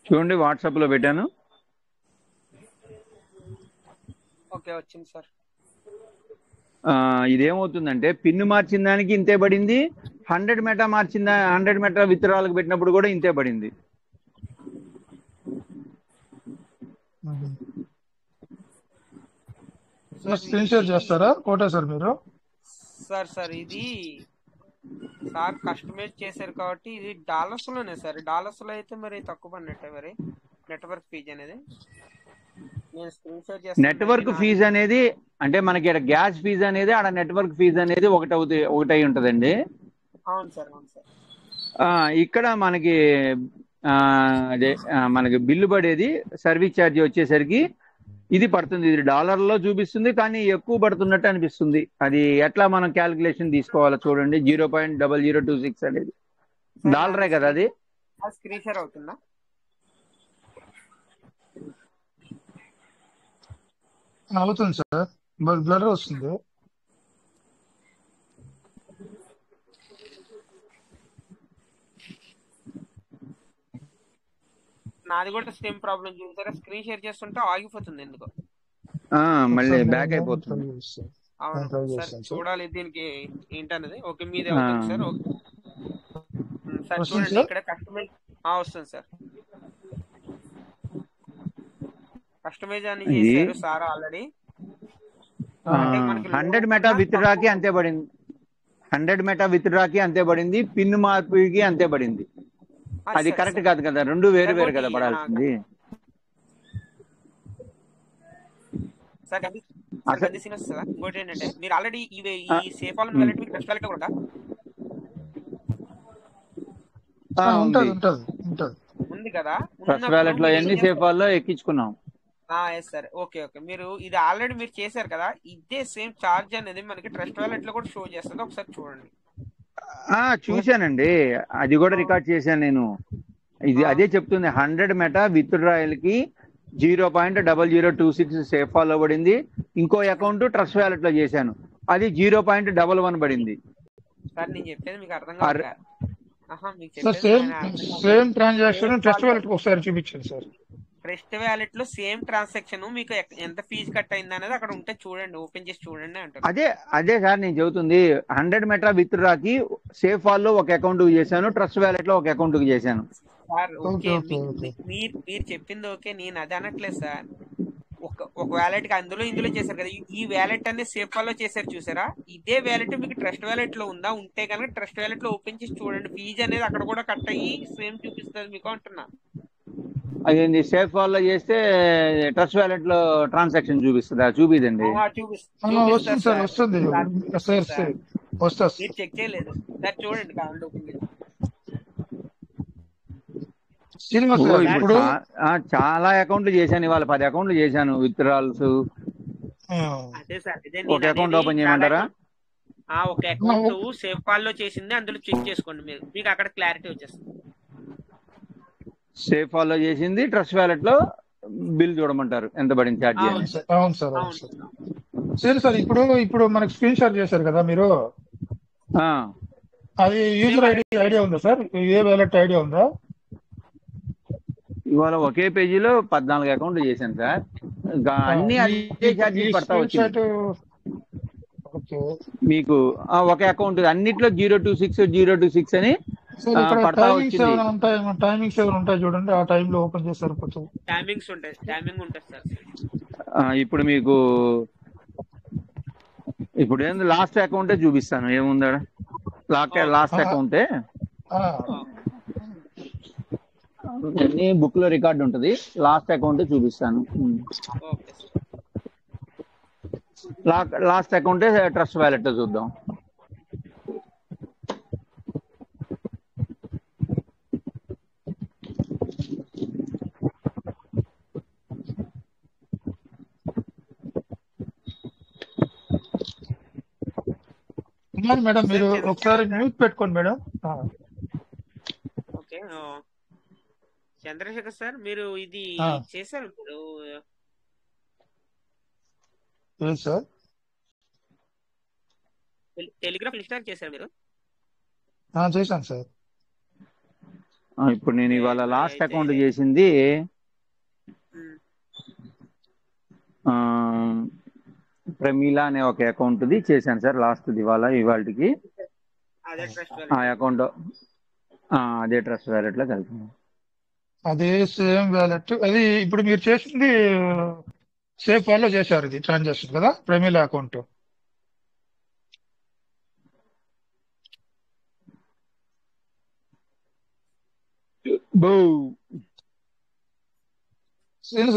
చూడండి, వాట్సాప్ లో పెట్టాను. ఓకే, వచ్చింది సార్. ఇదేమవుతుందంటే పిన్ మార్చిన దానికి ఇంతే పడింది, 100 మెటా మార్చిందా 100 మెటా విత్డ్రాల్కి పెట్టినప్పుడు కూడా ఇంతే పడింది. స్క్రీన్ షేర్ చేస్తారా కోట సార్ మీరు? సార్ ఇది సార్ కస్టమైజ్ చేశారు కాబట్టి ఇది డాలర్స్ లోనే సార్. డాలర్స్ లో అయితే మరి తక్కువ పడినట్టే మరి నెట్వర్క్ ఫీజ్ అనేది. నేను స్క్రీన్ షేర్ చేస్తాను. నెట్వర్క్ ఫీజు అనేది అంటే మనకి ఇక్కడ గ్యాస్ ఫీజు అనేది ఆడ నెట్వర్క్ ఫీజు అనేది ఒకటై ఉంటదండి. అవును సార్, అవును సార్. ఇక్కడ మనకి అదే మనకి బిల్లు పడేది సర్వీస్ ఛార్జ్ వచ్చేసరికి ఇది పడుతుంది. ఇది డాలర్లో చూపిస్తుంది కానీ ఎక్కువ పడుతున్నట్టు అనిపిస్తుంది. అది ఎట్లా మనం క్యాలిక్యులేషన్ తీసుకోవాలో చూడండి. 0.0026 అనేది డాలరే కదా అది. స్క్రీన్ షేర్ అవుతుందా? అవుతుంది సార్, బ్లర్ వస్తుంది. నాది కూడా సేమ్ ప్రాబ్లం చూసారా, స్క్రీన్ షేర్ చేస్తుంటే ఆగిపోతుంది ఎందుకో. మళ్ళీ బ్యాక్ అయిపోతుంది. అవును సార్, చూడాలి దీనికి ఏంటన్నది. ఓకే, మీదే అవుతుంది సార్. ఓకే సార్, చూడండి ఇక్కడ కస్టమైజ్ వస్తుంది సార్. కస్టమైజ్ అని చేశారు సార్ ఆల్రెడీ. 100 మెటా విత్డ్రాకి అంతే పడింది, 100 మెటా విత్డ్రాకి అంతే పడింది, పిన్ మార్పుకి అంతే పడింది. అది కరెక్ట్ కాదు కదా, రెండు వేరు వేరు కదా పడాల్సింది. సార్ ఇంకోటి ఏంటంటే మీరు ఆల్రెడీ ఈ సేఫ్ ఆల్ వ్యాలెట్ మీకు ట్రస్ట్ వ్యాలెట్ కూడా ఉంది. ఉంటది ఉంది కదా? ట్రస్ట్ ఉన్నప్పుడు వ్యాలెట్ లో మీరు ఏం ఎన్ని చేస్తారు? సేఫ్ హాల్లో ఎక్కించుకున్నాం. Yes sir, okay okay. మీరు ఇది ఆల్రెడీ మీరు చేశారు కదా, ఇదే సేమ్ చార్జ్ అనేది మనకి ట్రస్ట్ వ్యాలెట్ లో కూడా షో చేస్తుంది, ఒకసారి చూడండి. చూశానండి, అది కూడా రికార్డ్ చేశాను నేను. ఇది అదే చెప్తుంది, 100 మెటా విత్ డ్రాయల్ కి 0.0026 సేఫ్ హాల్లో పడింది. ఇంకో అకౌంట్ ట్రస్ట్ వ్యాలెట్ లో చేశాను, అది 0.11 పడింది. సార్ నేను చెప్పేది మీకు అర్థం కాదు. మీకు సార్ చెప్పేది సేమ్ ఆయన అర్థం కాదు. సేమ్ ట్రాన్సాక్షన్ సేఫ్ ట్రస్ట్ హాల్లో వాలెట్ ఒకసారి చూపించండి సార్. ట్రస్ట్ వ్యాలెట్ లో సేమ్ ట్రాన్సాక్షన్ మీకు ఎంత ఫీజు కట్ అయింది అనేది అక్కడ ఉంటే చూడండి, ఓపెన్ చేసి చూడండి అంటారు. అదే సార్ నేను చెబుతుంది. 100 మెటా విత్ డ్రాకి సేఫ్ హాల్లో ఒక అకౌంట్ చేశాను, ట్రస్ట్ వ్యాలెట్ లో ఒక అకౌంట్ చేశాను. Sir okay, okay. మీరు చెప్పింది ఓకే, నేను అది అనట్లేదు సార్. ఒక వ్యాలెట్ కి ఇందులో చేశారు కదా, ఈ వ్యాలెట్ అనేది సేఫ్ హాల్లో చేశారు చూసారా? ఇదే వ్యాలెట్ మీకు ట్రస్ట్ వ్యాలెట్ లో ఉందా? ఉంటే కనుక ట్రస్ట్ వ్యాలెట్ లో ఓపెన్ చేసి చూడండి, ఫీజు అనేది అక్కడ కూడా కట్ అయ్యి సేమ్ చూపిస్తుంది మీకు అంటున్నా. అదేంటి సేఫ్ హాల్లో చేస్తే ట్రస్ట్ వ్యాలెట్ లో ట్రాన్సాక్షన్ చూపిస్తుందా? చూపిదండి. వస్తుంది సార్, వస్తుంది సార్, వస్తుంది. మీరు చెక్ చేయలేదు సార్, చూడండి కావాలి ఓపెన్ చేసి. శ్రీనివాస్ గారు ఇప్పుడు చాలా అకౌంట్లు చేశాను, ఇవాళ 10 అకౌంట్లు చేశాను విత్ డ్రాల్స్. అదే సార్, ఒక అకౌంట్ ఓపెన్ చేయమంటారా? ఒక అకౌంట్ సేఫ్ హాల్లో చేసింది, అందులో చెక్ చేసుకోండి, మీకు అక్కడ క్లారిటీ వచ్చేస్తుంది. సేఫ్ హాల్లో చేసింది, ట్రస్ట్ వ్యాలెట్ లో బిల్ చూడమంటారు ఎంత పడింది ఛార్జ్. అవును సార్. సరే సార్, ఇప్పుడు మనకు స్క్రీన్ షాట్ చేశారు కదా మీరు, అది యూజర్ ఐడియా ఉందా సార్? ఏ వ్యాలెట్ ఐడియా ఉందా? ఇవాళ ఒకే పేజీలో 14 అకౌంట్లు చేశాను సార్, అన్ని అదే ఛార్జెస్ పడతా వచ్చింది మీకు. ఒక అకౌంట్ అన్నిట్లో 026 అని పడతా వచ్చింది. టైమింగ్స్ ఏమైనా ఉంటాయి చూడండి, ఆ టైంలో ఓపెన్ చేసి సరిపోతుంది. టైమింగ్ ఉంటుంది సార్. ఇప్పుడు మీకు ఏంది లాస్ట్ అకౌంటే చూపిస్తాను, ఏముందా లాస్ట్ అకౌంటే అన్ని బుక్ లో రికార్డు ఉంటది, లాస్ట్ అకౌంట్ చూపిస్తాను. లాస్ట్ అకౌంటే ట్రస్ట్ వ్యాలెట్ చూద్దాం. మేడం మీరు ఒకసారి మ్యూట్ పెట్టుకోండి మేడం. ఓకే చంద్రశేఖర్ సార్, మీరు ఇది చేశారు సార్? టెలిగ్రామ్ ఇన్స్టాల్ చేశారు మీరు? చేశాను సార్. ఇప్పుడు నేను ఇవాళ లాస్ట్ అకౌంట్ చేసింది ప్రమీలా అనే ఒక అకౌంట్ చేశాను సార్, లాస్ట్ ఇవాళకి. ఆ అకౌంట్ అదే ట్రస్ట్ వ్యాలెట్ లో కలిపాను. అదే సేమ్ వ్యాలెట్, అది ఇప్పుడు మీరు చేసింది సేఫ్ హాల్లో చేశారు, ఇది ట్రాన్సాక్షన్ కదా, ప్రమీలా అకౌంట్.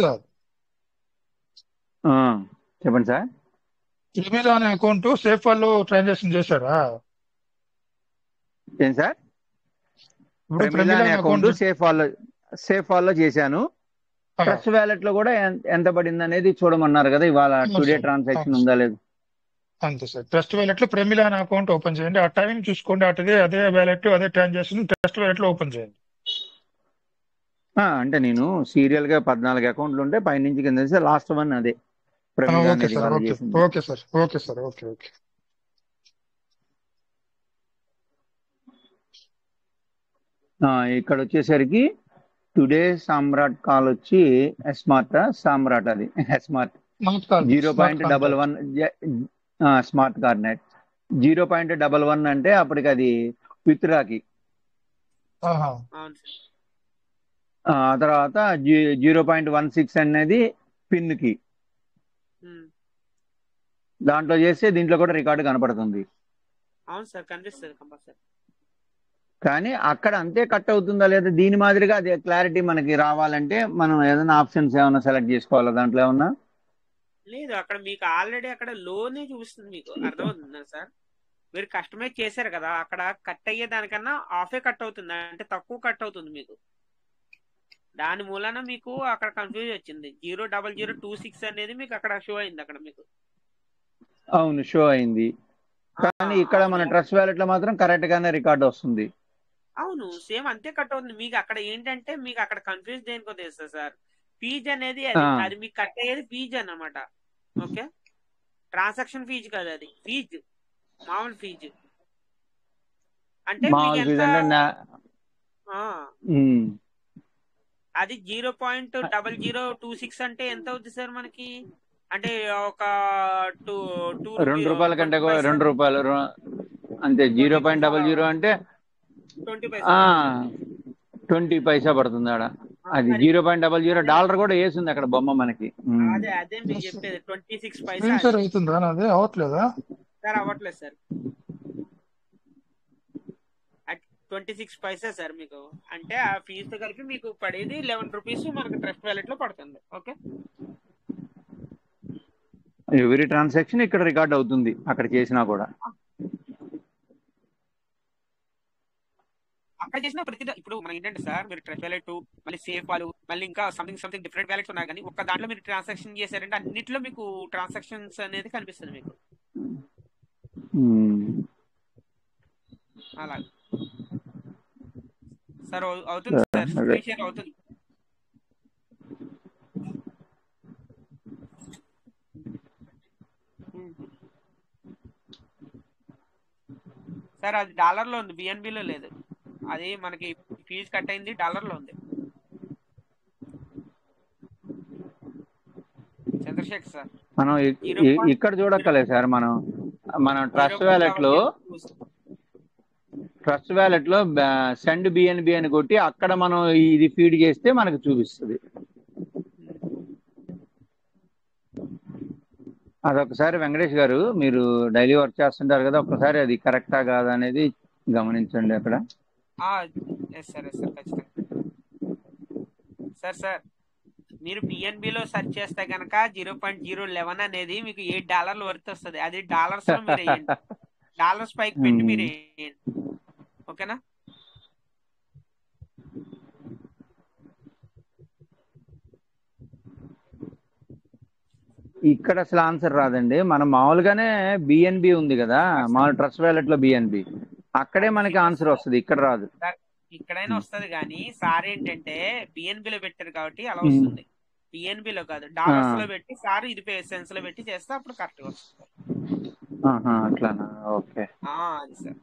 సార్ చెప్పండి సార్. ప్రమీలా అనే అకౌంట్ సేఫ్ హాల్లో ట్రాన్సాక్షన్ చేశారా? ఏం సార్? ప్రమీలా అనే అకౌంట్ సేఫ్ హాల్లో చేశాను. ట్రస్ట్ వ్యాలెట్ లో కూడా ఎంత పడింది అనేది చూడమన్నారు కదా, ఇవాళ టుడే ట్రాన్సాక్షన్ ఉందా లేదు. అంతే సార్, ట్రస్ట్ వ్యాలెట్ లో ప్రమీలా అనే అకౌంట్ ఓపెన్ చేయండి, ఆ టైం చూసుకోండి, అదే వ్యాలెట్ అదే ట్రాన్సాక్షన్ ట్రస్ట్ వ్యాలెట్ లో ఓపెన్ చేయండి. అంటే నేను సీరియల్ గా 14 అకౌంట్లు ఉంటే పైనుంచి కింద లాస్ట్ వన్ అదే ప్రమీలా అనేది ఇవాళ చేసింది. Okay sir. ఇక్కడ వచ్చేసరికి టుడే సామ్రాట్ కాల్ వచ్చి సామ్రాట్, అది స్మార్ట్ 0.11 స్మార్ట్ కార్డ్ నెట్ 0.11 అంటే అప్పటికి అది విత్డ్రాకి. ఆ తర్వాత 0.16 అనేది పిన్ కి. దాంట్లో చేస్తే దీంట్లో కూడా రికార్డు కనపడుతుంది. అవును సార్, కనిపిస్తుంది కంపల్సరీ. కానీ అక్కడ అంతే కట్ అవుతుందా లేదా, దీని మాదిరిగా అదే క్లారిటీ మనకి రావాలంటే మనం ఏదైనా ఆప్షన్స్ ఏమైనా సెలెక్ట్ చేసుకోవాలా దాంట్లో ఏమన్నా? లేదు, అక్కడ మీకు ఆల్రెడీ అక్కడ లోనే చూపిస్తుంది, మీకు అర్థమవుతుందా సార్? మీరు కస్టమైజ్ చేశారు కదా, అక్కడ కట్ అయ్యే దానికన్నా హాఫే కట్ అవుతుంది, అంటే తక్కువ కట్ అవుతుంది మీకు. దాని మూలన మీకు అక్కడ కన్ఫ్యూజ్ వచ్చింది. 00026 అనేది మీకు అక్కడ షో అయింది అక్కడ మీకు. అవును, షో అయింది. కానీ ఇక్కడ మన ట్రస్ట్ వ్యాలెట్ లో మాత్రం కరెక్ట్ గానే రికార్డ్ వస్తుంది. అవును, సేమ్ అంతే కట్ అవుతుంది మీకు. అక్కడ ఏంటంటే మీకు అక్కడ కన్ఫ్యూజ్ దేనికో తెలుసా సార్, ఫీజ్ అనేది అది మీకు కట్ అయ్యేది ఫీజ్ అన్నమాట. ఓకే, ట్రాన్సాక్షన్ ఫీజు కాదు, అది ఫీజు, మామూలు ఫీజు. అంటే మీకు ఎంత, అది 0.0026 అంటే ఎంత అవుతుంది సార్ మనకి? అంటే ఒక 2 రూపాయల కంటే 2 రూపాయలు అంతే. 0.00 అంటే 20 పైసా పడుతుంది ఆడ. అది 0.00 డాలర్ కూడా వేసింది అక్కడ బొమ్మ మనకి. అదే మీకు చెప్పేది 26 పైసా. అవుతుందా? అదే అవట్లేదా సార్? అవ్వట్లేదు సార్, 26 పైసా సార్ మీకు. అంటే ఆ ఫీజుతో కలిపి మీకు పడేది 11 రూపీస్ మనకి ట్రస్ట్ వ్యాలెట్ లో పడుతుంది. ఓకే, ఎవరీ ట్రాన్సాక్షన్ ఇక్కడ రికార్డ్ అవుతుంది అక్కడ చేసినా కూడా. అక్కడ చేసిన ప్రతి ఇప్పుడు మనం ఏంటంటే సార్, మీరు ట్రస్ట్ వ్యాలెట్, మళ్ళీ సేఫ్ వాళ్ళు, మళ్ళీ ఇంకా సంథింగ్ డిఫరెంట్ వ్యాలెట్స్ ఉన్నాయి, కానీ ఒక్క దాంట్లో మీరు ట్రాన్సాక్షన్ చేశారంటే అన్నిట్లో మీకు ట్రాన్సాక్షన్స్ అనేది కనిపిస్తుంది మీకు. అలా సార్ అవుతుంది సార్, స్క్రీన్ షేర్ అవుతుంది. సార్ అది డాలర్లో ఉంది, బిఎన్బిలో లేదు. అది మనకి ఫీజు కట్ అయింది, డాలర్లో ఉంది. చంద్రశేఖర్ సార్, మనం ఇక్కడ చూడక్కలేదు సార్. మనం ట్రస్ట్ వ్యాలెట్ లో సెండ్ బిఎన్బి అని కొట్టి అక్కడ మనం ఇది ఫీడ్ చేస్తే మనకు చూపిస్తుంది. అదొకసారి వెంకటేష్ గారు, మీరు డైలీ వర్క్ చేస్తుంటారు కదా, ఒకసారి అది కరెక్టా కాదా అనేది గమనించండి అక్కడ. సార్ మీరు బిఎన్బిలో సెర్చ్ చేస్తే కనుక 0.011 అనేది మీకు $8 వర్త్ వస్తుంది. అది డాలర్స్ లో మీరు వేయండి, డాలర్స్ పైకి పెట్టి మీరు వేయండి. ఓకేనా? ఇక్కడ అసలు ఆన్సర్ రాదండి. మనం మామూలుగానే బిఎన్బి ఉంది కదా, మామూలు ట్రస్ట్ వ్యాలెట్ లో బిఎన్బి, అక్కడే మనకి ఆన్సర్ వస్తుంది, ఇక్కడ రాదు. ఇక్కడైనా వస్తుంది, కానీ సార్ ఏంటంటే బిఎన్బిలో పెట్టారు కాబట్టి అలా వస్తుంది. బిఎన్బిలో కాదు, డాలర్స్ లో పెట్టి సార్ ఇది సెన్స్ లో పెట్టి చేస్తే అప్పుడు కరెక్ట్ వస్తుంది. అట్లానా? ఓకే. అది సార్.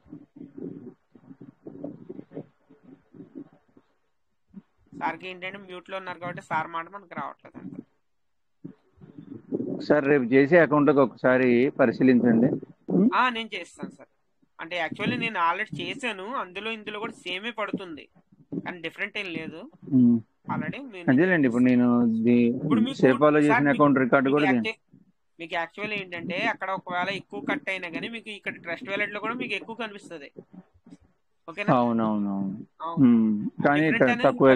సార్కి ఏంటంటే మ్యూట్ లో ఉన్నారు కాబట్టి సార్ మాట మనకు రావట్లేదు అంత. సార్ రేపు చేసే అకౌంట్ ఒకసారి పరిశీలించండి. నేను చేస్తాను సార్. అంటే యాక్చువల్లీ నేను ఆల్రెడీ చేశాను, ఇందులో కూడా సేమే పడుతుంది, కానీ డిఫరెంట్ ఏం లేదు. ఆల్రెడీ అదేలేండి. ఇప్పుడు నేను సేఫాలో చేసిన అకౌంట్ రికార్డు కూడా మీకు యాక్చువల్లీ ఏంటంటే అక్కడ ఒకవేళ ఎక్కువ కట్ అయినా కానీ మీకు ఇక్కడ ట్రస్ట్ వ్యాలెట్ లో కూడా మీకు ఎక్కువ కనిపిస్తుంది. ఓకేనా? అవునవును. కానీ తక్కువే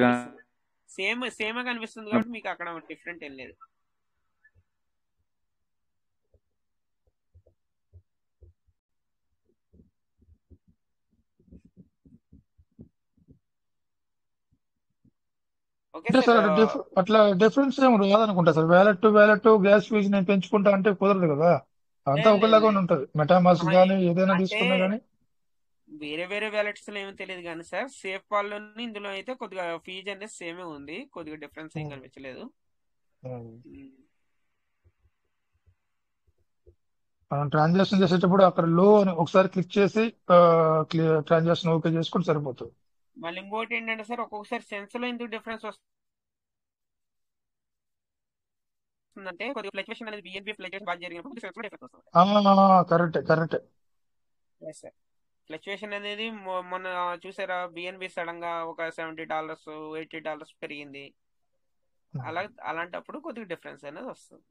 సేమ్ కనిపిస్తుంది కాబట్టి మీకు అక్కడ డిఫరెంట్ ఏం లేదు. అట్లా డిఫరెన్స్ ఏమి రాదనుకుంటా sir. Wallet to wallet gas fee నేను పెంచుకుంటా అంటే కుదరదు కదా, అంతా ఒకలాగా ఉంటది. మెటామాస్క్ కానీ ఏదైనా తీసుకున్నా కానీ వేరే వేరే వ్యాలెట్స్ లో ఏమో తెలియదు కానీ సార్, సేఫ్ వాళ్ళని ఇందులో అయితే కొద్దిగా ఫీజు అనేది సేమే ఉంది, కొద్దిగా డిఫరెన్స్ ఏం కనిపించలేదు. మనం ట్రాన్సాక్షన్ చేసేటప్పుడు అక్కడ లో అని ఒకసారి క్లిక్ చేసి ట్రాన్సాక్షన్ ఓకే చేసుకుంటే సరిపోతుంది. మళ్ళీ ఇంకోటి ఏంటంటే సార్, ఒక్కొక్కసారి సెన్స్ లో ఎందుకు డిఫరెన్స్ వస్తుందంటే కొద్దిగా ఫ్లక్చుయేషన్ అనేది బిఎన్బి ఫ్లక్చుయేషన్ బాగా జరిగినప్పుడు సెన్స్ లో డిఫరెన్స్ వస్తుంది. కరెక్ట్. సార్ ఫ్లక్చుయేషన్ అనేది మొన్న చూసారా, బిఎన్బి సడన్ గా ఒక $70 $80 పెరిగింది. అలాంటప్పుడు కొద్దిగా డిఫరెన్స్ అనేది వస్తుంది.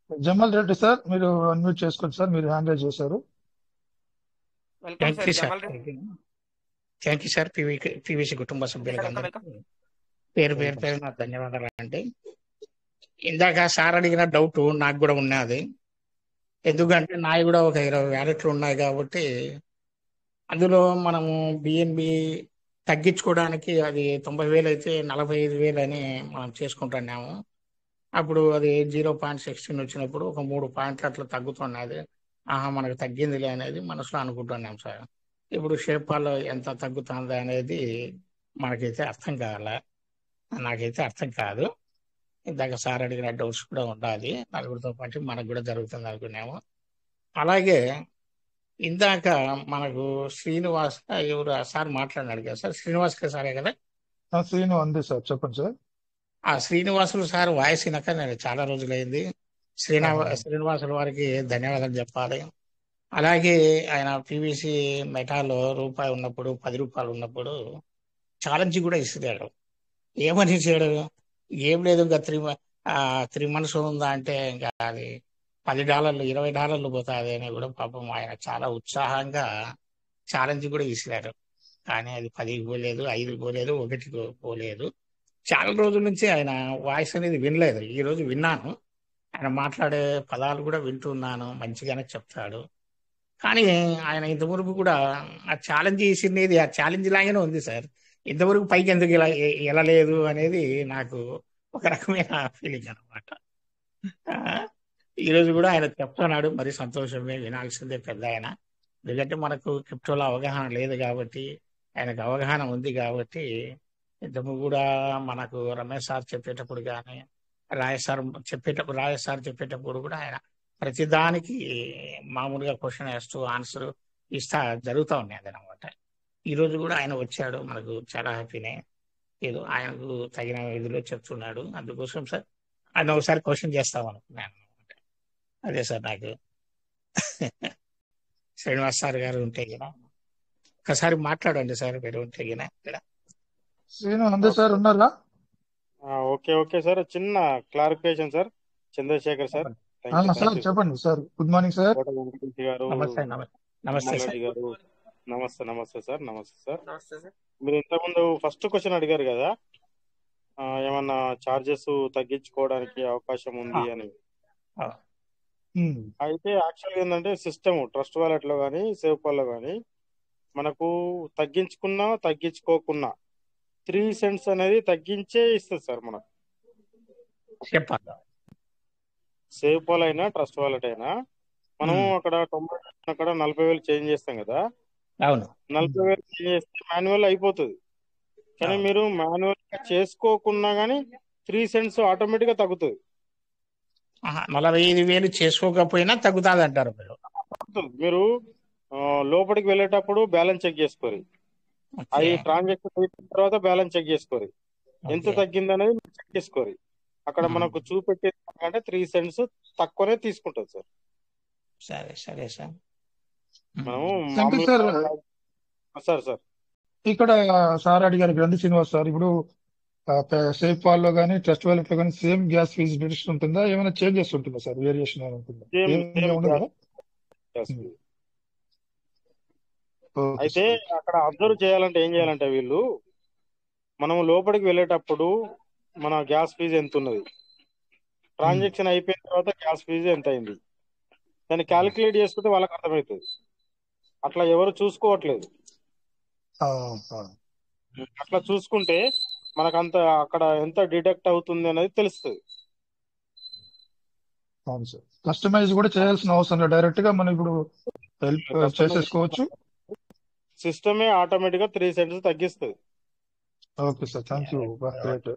జమల్ రెడ్డి సార్, మీరు అన్మ్యూట్ చేసుకోండి సార్, మీరు హ్యాండిల్ చేశారు. Welcome sir Jamal Reddy. Thank you sir. PVC కుటుంబ సభ్యులకు పేరు నా ధన్యవాదాలు అండి. ఇందాక సార్ అడిగిన డౌట్ నాకు కూడా ఉన్నది. ఎందుకంటే నాయి కూడా ఒక 20 వ్యాలెట్లు ఉన్నాయి కాబట్టి అందులో మనము బిఎన్బి తగ్గించుకోవడానికి అది 90,000 అయితే 45,000 అని మనం చేసుకుంటున్నాము. అప్పుడు అది 0.16 వచ్చినప్పుడు ఒక 3 పాయింట్లు అట్లా తగ్గుతున్నది. ఆహా, మనకు తగ్గిందిలే అనేది మనసులో అనుకుంటున్నాం సార్. ఇప్పుడు షేపాల్లో ఎంత తగ్గుతుంది అనేది మనకైతే అర్థం కాలే, నాకైతే అర్థం కాదు. ఇందాక సార్ అడిగిన డౌట్స్ కూడా ఉండాలి, నలుగురితో పాటు మనకు కూడా జరుగుతుంది అనుకున్నాము. అలాగే ఇందాక మనకు శ్రీనివాస్ ఎవరు సార్ మాట్లాడినాడు కదా సార్, శ్రీనివాస్ సారే కదా. శ్రీను అంది సార్, చెప్పండి సార్. ఆ శ్రీనివాసులు సార్ వాయిస్ వినక నేను చాలా రోజులైంది. శ్రీనివాసులు వారికి ధన్యవాదాలు చెప్పాలి. అలాగే ఆయన పివిసి మెటాలో రూపాయి ఉన్నప్పుడు 10 రూపాయలు ఉన్నప్పుడు ఛాలెంజ్ కూడా ఇస్తున్నాడు. ఏమని ఇచ్చాడు? ఏం లేదు, ఇంకా 3 మంత్స్ ఉందా అంటే ఇంకా అది $10 $20 పోతుంది అని కూడా పాపం ఆయన చాలా ఉత్సాహంగా ఛాలెంజ్ కూడా ఇసిరారు. కానీ అది 10కి పోలేదు, 5కి పోలేదు, 1కి పోలేదు. చాలా రోజుల నుంచి ఆయన వాయిస్ అనేది వినలేదు. ఈ రోజు విన్నాను, ఆయన మాట్లాడే పదాలు కూడా వింటున్నాను, మంచిగానే చెప్తాడు. కానీ ఆయన ఇంతవరకు కూడా ఆ ఛాలెంజ్ చేసినది ఆ ఛాలెంజ్ లాగానే ఉంది సార్. ఇంతవరకు పైకి ఎందుకు వెళ్ళలేదు అనేది నాకు ఒక రకమైన ఫీలింగ్ అనమాట. ఈరోజు కూడా ఆయన చెప్తున్నాడు, మరి సంతోషమే, వినాల్సిందే పెద్ద ఆయన. ఎందుకంటే మనకు క్రిప్టోలో అవగాహన లేదు కాబట్టి, ఆయనకు అవగాహన ఉంది కాబట్టి. ఇంతకు కూడా మనకు రమేష్ సార్ చెప్పేటప్పుడు కానీ రాజేష్ సార్ చెప్పేటప్పుడు కూడా ఆయన ప్రతిదానికి మామూలుగా క్వశ్చన్ వేస్తూ ఆన్సర్ ఇస్తా జరుగుతూ ఉన్నాయి అదనమాట. ఈరోజు కూడా ఆయన వచ్చాడు, మనకు చాలా హ్యాపీనే. ఏదో ఆయనకు తగిన విధిలో చెప్తున్నాడు. అందుకోసం సార్ ఆయన ఒకసారి క్వశ్చన్ చేస్తాం అనుకున్నాను అనమాట. అదే సార్, నాకు శ్రీనివాస్ సార్ గారు ఉంటే గిన ఒకసారి మాట్లాడండి సార్, మీరు ఉంటే గిన ఇక్కడ. శ్రీను అంది సార్, ఉన్నారా? ఓకే సార్, చిన్న clarification sir. Chandrasekhar sir. Sir చెప్పండి సార్. Good morning sir. గారు, నమస్తే సార్. గారు నమస్తే సార్. మీరు ఇంతకుముందు ఫస్ట్ క్వశ్చన్ అడిగారు కదా, ఏమన్నా చార్జెస్ తగ్గించుకోవడానికి అవకాశం ఉంది అని. అయితే యాక్చువల్గా ఏంటంటే సిస్టమ్ ట్రస్ట్ వాలెట్ లో కానీ సేవ్ పాల్లో కానీ మనకు తగ్గించుకున్నా తగ్గించుకోకున్నా 3 cents అనేది తగ్గించే ఇస్తుంది సార్ మనకు. చెప్పాలి, సేవ్ పాల్ అయినా ట్రస్ట్ వాలెట్ అయినా మనం అక్కడ 40,000 చేంజ్ చేస్తాం కదా. అవును, 40,000 చేంజ్ చేస్తే మాన్యువల్ అయిపోతుంది. కానీ మీరు మాన్యువల్ గా చేసుకోకున్నా గానీ 3 cents ఆటోమేటిక్ గా తగ్గుతుంది. 45,000 చేసుకోకపోయినా తగ్గుతుంది అంటారు మీరు. మీరు లోపలికి వెళ్ళేటప్పుడు బ్యాలెన్స్ చెక్ చేసుకోరు, అది ట్రాన్సాక్షన్ అయిపోయిన తర్వాత బ్యాలెన్స్ చెక్ చేసుకోరు, ఎంత తగ్గింది అనేది చెక్ చేసుకోరు. అక్కడ మనకు చూపెట్టేది అంటే 3 cents తక్కువనే తీసుకుంటుంది సార్. సరే సార్. మనం సార్ ఇక్కడ సార్ అడిగారు గ్రంథి శ్రీనివాస్ సార్, ఇప్పుడు సేఫ్ పాల్లో కానీ ట్రస్ట్ వాలెట్ లో కానీ సేమ్ గ్యాస్ ఫీజు డిడక్షన్ ఉంటుందా, ఏమైనా చేంజెస్ ఉంటుందా సార్? వేరియేషన్ ఏమైనా ఉంటుందా? అయితే అక్కడ అబ్జర్వ్ చేయాలంటే ఏం చేయాలంటే వీళ్ళు మనం లోపలికి వెళ్ళేటప్పుడు మన గ్యాస్ ఫీజు ఎంత ఉన్నది, ట్రాన్సాక్షన్ అయిపోయిన తర్వాత గ్యాస్ ఫీజు ఎంత అయింది, దాన్ని క్యాలిక్యులేట్ చేసుకుంటే వాళ్ళకి అర్థమవుతుంది. అట్లా ఎవరు చూసుకోవట్లేదు. అట్లా చూసుకుంటే మనకంత అక్కడ ఎంత డిడక్ట్ అవుతుంది అనేది తెలుస్తుంది. అవును సార్, కస్టమైజ్ కూడా చేయాల్సిన అవసరం లేదు, డైరెక్ట్ గా మనం ఇప్పుడు హెల్ప్ చేసేసుకోవచ్చు. సిస్టమే ఆటోమేటిక్ గా 3 cents తగ్గిస్తుంది. Okay sir, thank you, great.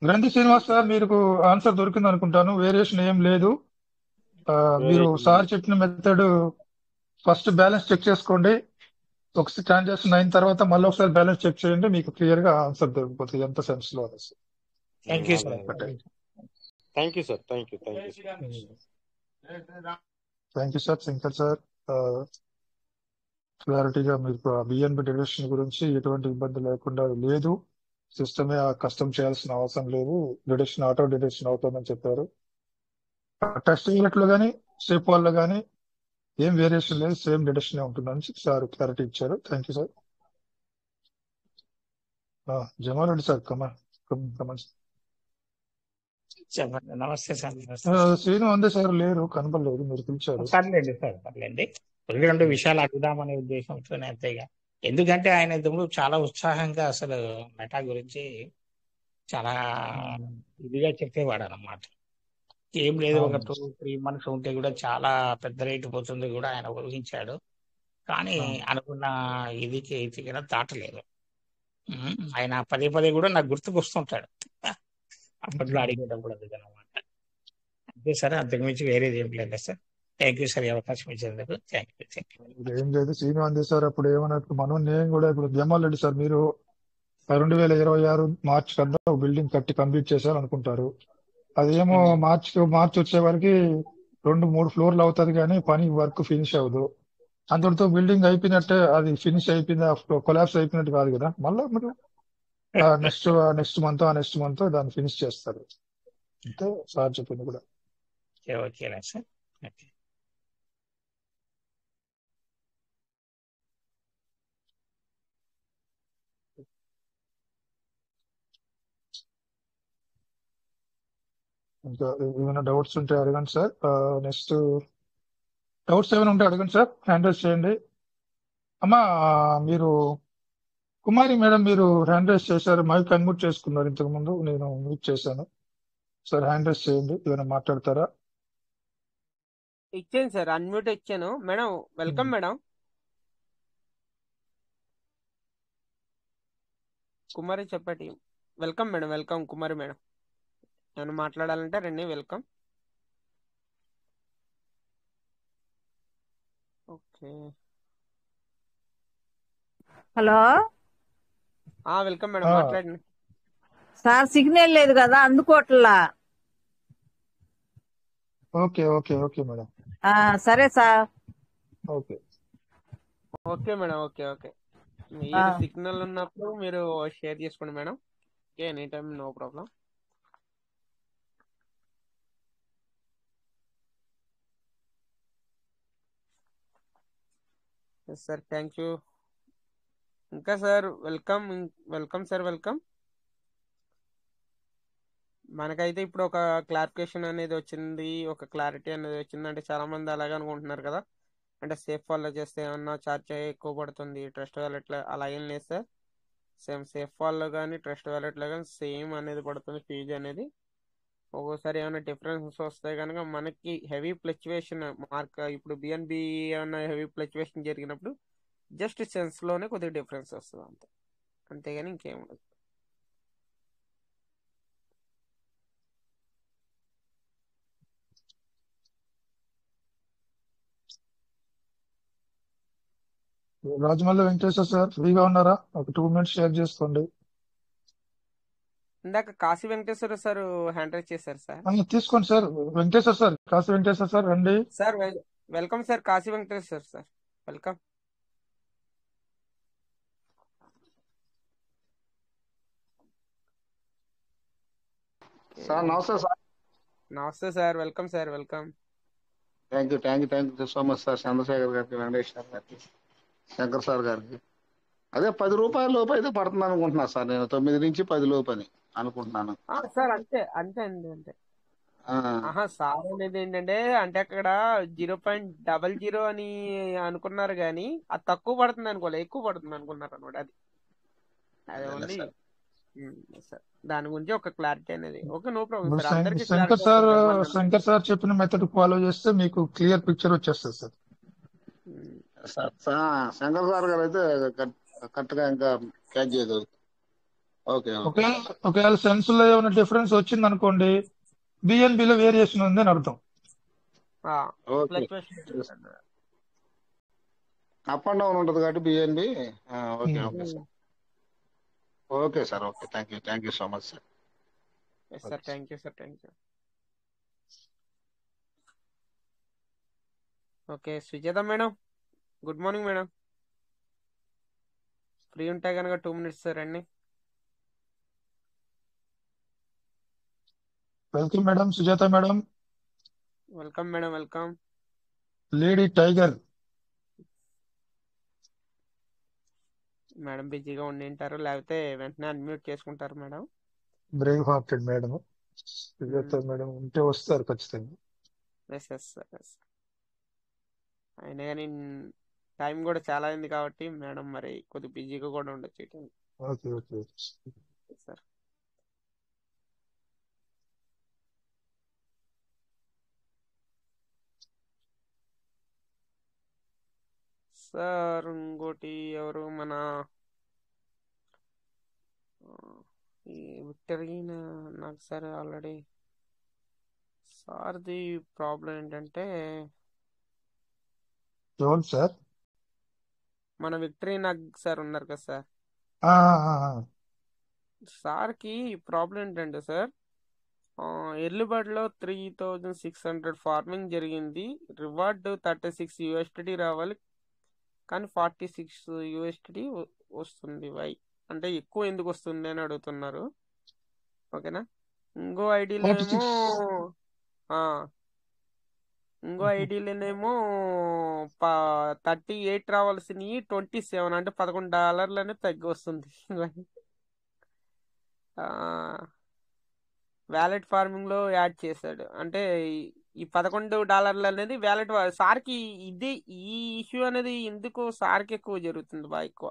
గ్రంథి శ్రీనివాస్ సార్, మీకు ఆన్సర్ దొరికింది అనుకుంటాను. వేరియేషన్ ఏం లేదు. మీరు సార్ చెప్పిన మెథడ్ ఫస్ట్ బ్యాలెన్స్ చెక్ చేసుకోండి, ఒక ట్రాన్సాక్షన్ అయిన తర్వాత మళ్ళీ ఒకసారి బ్యాలెన్స్ చెక్ చేయండి, మీకు క్లియర్ గా ఆన్సర్ దొరికిపోతుంది ఎంత సెన్స్ లో అనేసి. Thank you sir. Thank you sir. Thank you sir. Shankar sir, క్లారిటీగా మీకు బిఎన్బి డిడక్షన్ గురించి ఎటువంటి ఇబ్బంది లేకుండా లేదు, సిస్టమే కస్టమ్ చేయాల్సిన అవసరం లేదు, డిడక్షన్ ఆటో డిడక్షన్ అవుతుందని చెప్పారు. టెస్ట్ యూనిట్ లో కానీ సేఫ్ వాల్ లో కానీ ఏం వేరియేషన్ లేదు, సేమ్ డిడక్షన్ ఉంటుందని సార్ క్లారిటీ ఇచ్చారు. Thank you sir. Jamal Reddy sir, come on. చెప్పండి. నమస్తే సార్. నమస్తే సార్. శ్రీను అందే సార్ లేరు, కనపడలేదు, మీరు పిలిచారు. పర్లేదు సార్, పర్లేండి. రెండు విషయాలు అడుగుదామనే ఉద్దేశంతోనే అంతేగా. ఎందుకంటే ఆయన ఇంతకు చాలా ఉత్సాహంగా అసలు మెటా గురించి చాలా ఇదిగా చెప్పేవాడు అన్నమాట. ఏం లేదు, ఒక అవును 2-3 మంత్స్ ఉంటే కూడా చాలా పెద్ద రేటు పోతుంది కూడా ఆయన ఊహించాడు. కానీ అవును. అనుకున్న ఇది కూడా దాటలేదు. ఆయన పదే పదే కూడా నాకు గుర్తుకొస్తుంటాడు అప్పట్లో అడిగేటప్పుడు అది అనమాట. అంతే సార్, అంతకుమించి వేరేది ఏం లేదు సార్. థ్యాంక్ యూ సార్, ఈ అవకాశం ఇచ్చేందుకు. Thank you. ఏం లేదు, శ్రీను అందే సార్ అప్పుడు ఏమన్నట్టు మనం నేను కూడా ఇప్పుడు జమాల్ సార్ మీరు 2026 మార్చ్ కన్నా ఒక బిల్డింగ్ కట్టి కంప్లీట్ చేశారు అనుకుంటారు. అదేమో మార్చ్ వచ్చే వరకు 2-3 ఫ్లోర్లు అవుతుంది కానీ పని వర్క్ ఫినిష్ అవ్వదు. అంతటితో బిల్డింగ్ అయిపోయినట్టే, అది ఫినిష్ అయిపోయింది, కొలాప్స్ అయిపోయినట్టు కాదు కదా. మళ్ళీ మీరు నెక్స్ట్ మంత్ దాన్ని ఫినిష్ చేస్తారు. అంతే సార్ చెప్పింది కూడా. ఓకేనా సార్. ఓకే. ఇంకా ఏమైనా డౌట్స్ ఉంటే అడగండి సార్. నెక్స్ట్ డౌట్స్ ఏమైనా ఉంటే అడగండి సార్, హ్యాండ్ రైజ్ చేయండి. అమ్మా మీరు కుమారి మేడం, మీరు హ్యాండ్ రైజ్ చేశారు, మైక్ అన్మ్యూట్ చేసుకున్నారు ఇంతకు ముందు, నేను మ్యూట్ చేశాను. సార్ హ్యాండ్ రైజ్ చేయండి, ఏమైనా మాట్లాడతారా? ఇచ్చాను సార్, అన్మ్యూట్ ఇచ్చాను. Madam welcome madam. కుమారి చెప్పండి. Welcome madam, welcome Kumari madam. ఏమైనా మాట్లాడాలంటే రండి, welcome. Okay. Hello welcome madam, మాట్లాడండి. సార్, సిగ్నల్ లేదు కదా, అందుకోట్లా. Okay okay okay madam. సరే sir. Okay okay madam, okay okay. మీరు సిగ్నల్ ఉన్నప్పుడు మీరు షేర్ చేసుకోండి మేడం. Okay, any time, no problem. Sir thank you. ఇంకా sir welcome, welcome sir, welcome. మనకైతే ఇప్పుడు ఒక క్లారిఫికేషన్ అనేది వచ్చింది, ఒక క్లారిటీ అనేది వచ్చింది. అంటే చాలా మంది అలాగే అనుకుంటున్నారు కదా, అంటే సేఫ్ ఫాల్లో చేస్తే ఏమన్నా ఛార్జ్ ఎక్కువ పడుతుంది, ట్రస్ట్ వ్యాలెట్లో అలా ఏం లేదు సార్. సేమ్ సేఫ్ ఫాల్లో కానీ ట్రస్ట్ వ్యాలెట్లో కానీ సేమ్ అనేది పడుతుంది ఫీజు అనేది. ఒక్కోసారి ఏమైనా డిఫరెన్సెస్ వస్తే కనుక మనకి హెవీ ఫ్లక్చువేషన్ మార్క్, ఇప్పుడు బిఎన్బి ఏమైనా హెవీ ఫ్లక్చువేషన్ జరిగినప్పుడు జస్ట్ సెన్స్లోనే కొద్దిగా డిఫరెన్స్ వస్తుంది అంతే, అంతేగాని ఇంకేం ఉండదు. రాజమల్లి వెంకటేశ్వర సార్ ఫ్రీగా ఉన్నారా? ఒక 2 minutes షేర్ చేసుకోండి. ఇందాక Kashi Venkateswara sir hand raise చేశారు సార్. తీసుకోండి sir. Venkateswara sir, Kashi Venkateswara sir రండి. Sir welcome sir, Kashi Venkateswara sir, welcome. Sir నమస్తే సార్. నమస్తే sir, welcome sir, welcome. Thank you so much sir. Chandrasekhar గారికి, వెంకటేశ్వర గారికి, శంకర్ సార్ గారికి. అదే 10 రూపాయల లోపు అయితే పడుతుంది అనుకుంటున్నా సార్. నేను 9 నుంచి 10 లోపు అని అనుకుంటున్నాను సార్. అంతే అంతే అండి, అంతే. సార్ అనేది ఏంటంటే, అంటే అక్కడ 0.00 అని అనుకున్నారు కానీ అది తక్కువ పడుతుంది అనుకోలే, ఎక్కువ పడుతుంది అనుకున్నారు అనమాట. అది ఓన్లీ సార్, దాని గురించి ఒక క్లారిటీ అనేది. Okay, no problem sir. అందరికీ శంకర్ సార్ చెప్పిన మెథడ్ ఫాలో చేస్తే మీకు క్లియర్ పిక్చర్ వచ్చేస్తుంది సార్. శంకర్ సార్ గారు అయితే కరెక్ట్ గా ఇంకా క్యాచ్ చేయగలరు. ఒకవేళ సెన్స్ లో ఏమైనా డిఫరెన్స్ వచ్చింది అనుకోండి, బిఎన్బిలో వేరియేషన్ ఉంది అని అర్థం. అప్ అండ్ డౌన్ ఉంటుంది కాబట్టి BNB. Okay okay sir. Okay sir, okay. Thank you so much sir. Sir thank you sir, thank you. Okay, Sujatha madam, good morning madam. Free ఉంటే కనుక 2 minutes సార్ అండి. Welcome madam, Sujatha madam. Welcome madam, welcome. Lady tiger madam బిజీగా ఉండి ఉంటారు, లేకపోతే వెంటనే అన్మ్యూట్ చేసుకుంటారు madam. Brave hearted madam. Srilatha madam ఉంటే వస్తారు ఖచ్చితంగా. Yes yes sir yes. అయినా కానీ టైం కూడా చాలా అయింది కాబట్టి మేడం మరి కొద్దిగా బిజీగా కూడా ఉండొచ్చు ఇటు ఓకే ఓకే. సార్. సార్ ఇంకోటి ఎవరు మన ఆ, ఈ విక్టరీ నాకు సార్ ఆల్రెడీ సార్ది ప్రాబ్లం ఏంటంటే ఎవరు సార్? మన విక్టరీ నాగ్ సార్ ఉన్నారు కదా సార్, ఆ, ఆ, ఆ. సార్కి ప్రాబ్లం ఏంటంటే సార్ ఎర్లీ బర్డ్లో 3600 ఫార్మింగ్ జరిగింది, రివార్డ్ 36 USDT రావాలి కానీ 46 USDT వస్తుంది. వై అంటే ఎక్కువ ఎందుకు వస్తుంది అని అడుగుతున్నారు. ఓకేనా. ఇంకో ఐడిలో ఏమో 46. ఆ, ఇంకో ఐడిలోనేమో 38 రావాల్సినవి 27 అంటే $11 తగ్గి వస్తుంది. వ్యాలెట్ ఫార్మింగ్ లో యాడ్ చేశాడు అంటే ఈ $11 అనేది వ్యాలెట్ సార్కి ఇది ఈ ఇష్యూ అనేది ఎందుకు సార్కి ఎక్కువ జరుగుతుంది బాగా ఎక్కువ.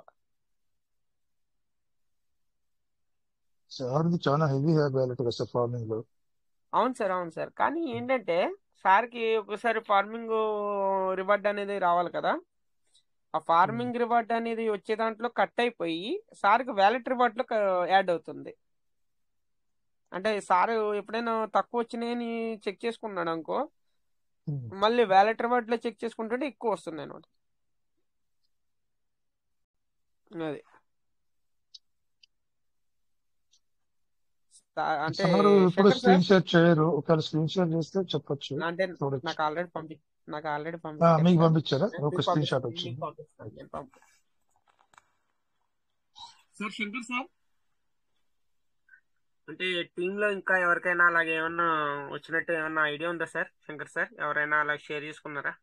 సార్ది చాలా హెవీ బ్యాలెట్ కదా సార్ ఫార్మింగ్ లో. అవును సార్ అవును సార్, కానీ ఏంటంటే సార్కి ఒకసారి ఫార్మింగ్ రివార్డ్ అనేది రావాలి కదా, ఆ ఫార్మింగ్ రివార్డ్ అనేది వచ్చే దాంట్లో కట్ అయిపోయి సార్కి వ్యాలెట్ రివార్డ్ లో యాడ్ అవుతుంది. అంటే సార్ ఎప్పుడైనా తక్కువ వచ్చినాయని చెక్ చేసుకున్నాడు అనుకో, మళ్ళీ వ్యాలెట్ రివార్డ్ లో చెక్ చేసుకుంటుంటే ఎక్కువ వస్తుంది అనమాట. అది అంటే సార్ ఇప్పుడు శంకర్ సార్ స్క్రీన్ షేర్ చేయరు, ఒకవేళ స్క్రీన్ షేర్ చేస్తే చెప్పొచ్చు, అంటే చూడొచ్చు. నాకు ఆల్రెడీ పంపించారు మీకు సార్. పంపించారా? నేను ఒక మీకు స్క్రీన్ షాట్ పంపిస్తాను వచ్చింది. సార్. శంకర్ సార్ అంటే టీమ్ లో ఇంకా ఎవరికైనా అలాగే ఏమన్నా వచ్చినట్టు ఏమన్నా ఐడియా ఉందా సార్? శంకర్ సార్ ఎవరైనా అలా షేర్ చేసుకున్నారా?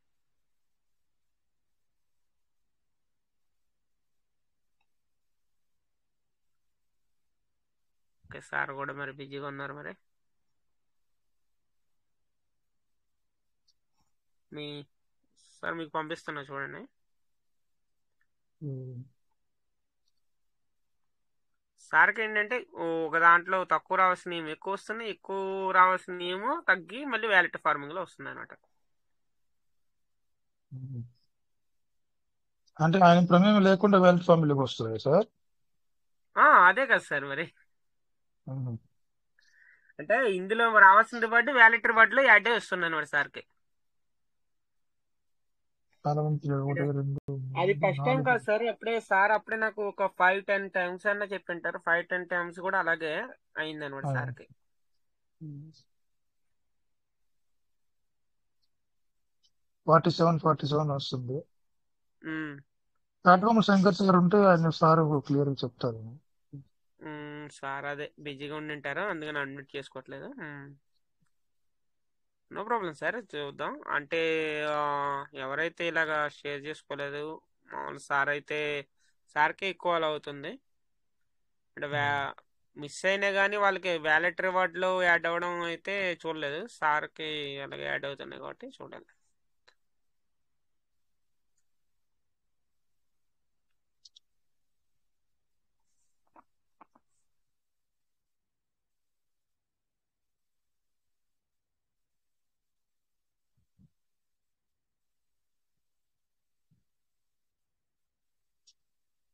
ఓకే, సార్ కూడా మరి బిజీగా ఉన్నారు మరి. మీ సార్ మీకు పంపిస్తున్నా చూడండి. సార్కి ఏంటంటే ఒక దాంట్లో తక్కువ రావాల్సిన ఏమో ఎక్కువ వస్తున్నాయి, ఎక్కువ రావాల్సిన ఏమో తగ్గి మళ్ళీ వ్యాలెట్ ఫార్మింగ్ లో వస్తుంది అనమాట. అంటే ఆయన ప్రమేయం లేకుండా వ్యాలెట్ ఫార్మింగ్ వస్తుంది సార్. అదే కదా సార్ మరి. అంటే ఇందులో రావాల్సిన రివార్డు వ్యాలెట్ రివార్డ్ లో యాడ్ వస్తుంది అనమాట సార్కి. చాలా మంది ఒకటి, రెండు, అది ఫస్ట్ టైం 4. కాదు సార్, సార్ అప్పుడే నాకు ఒక 5-10 టైమ్స్ అన్న చెప్పింటారు. 5-10 టైమ్స్ కూడా అలాగే అయింది అనమాట సార్కి. 47 వస్తుంది. ప్లాట్ఫామ్ శంకర్ సార్ ఉంటే ఆయన సార్ క్లియర్ చెప్తారు. సార్ అదే బిజీగా ఉండింటారు, అందుకని అడ్మిట్ చేసుకోవట్లేదు. నో ప్రాబ్లం సార్, చూద్దాం. అంటే ఎవరైతే ఇలాగా షేర్ చేసుకోలేదు మామూలు సార్ అయితే సార్కే ఎక్కువ అలా అవుతుంది. అంటే మిస్ అయినా కానీ వాళ్ళకి వ్యాలెట్ రివార్డ్ లో యాడ్ అవ్వడం అయితే చూడలేదు, సార్కి అలాగే యాడ్ అవుతున్నాయి కాబట్టి చూడాలి.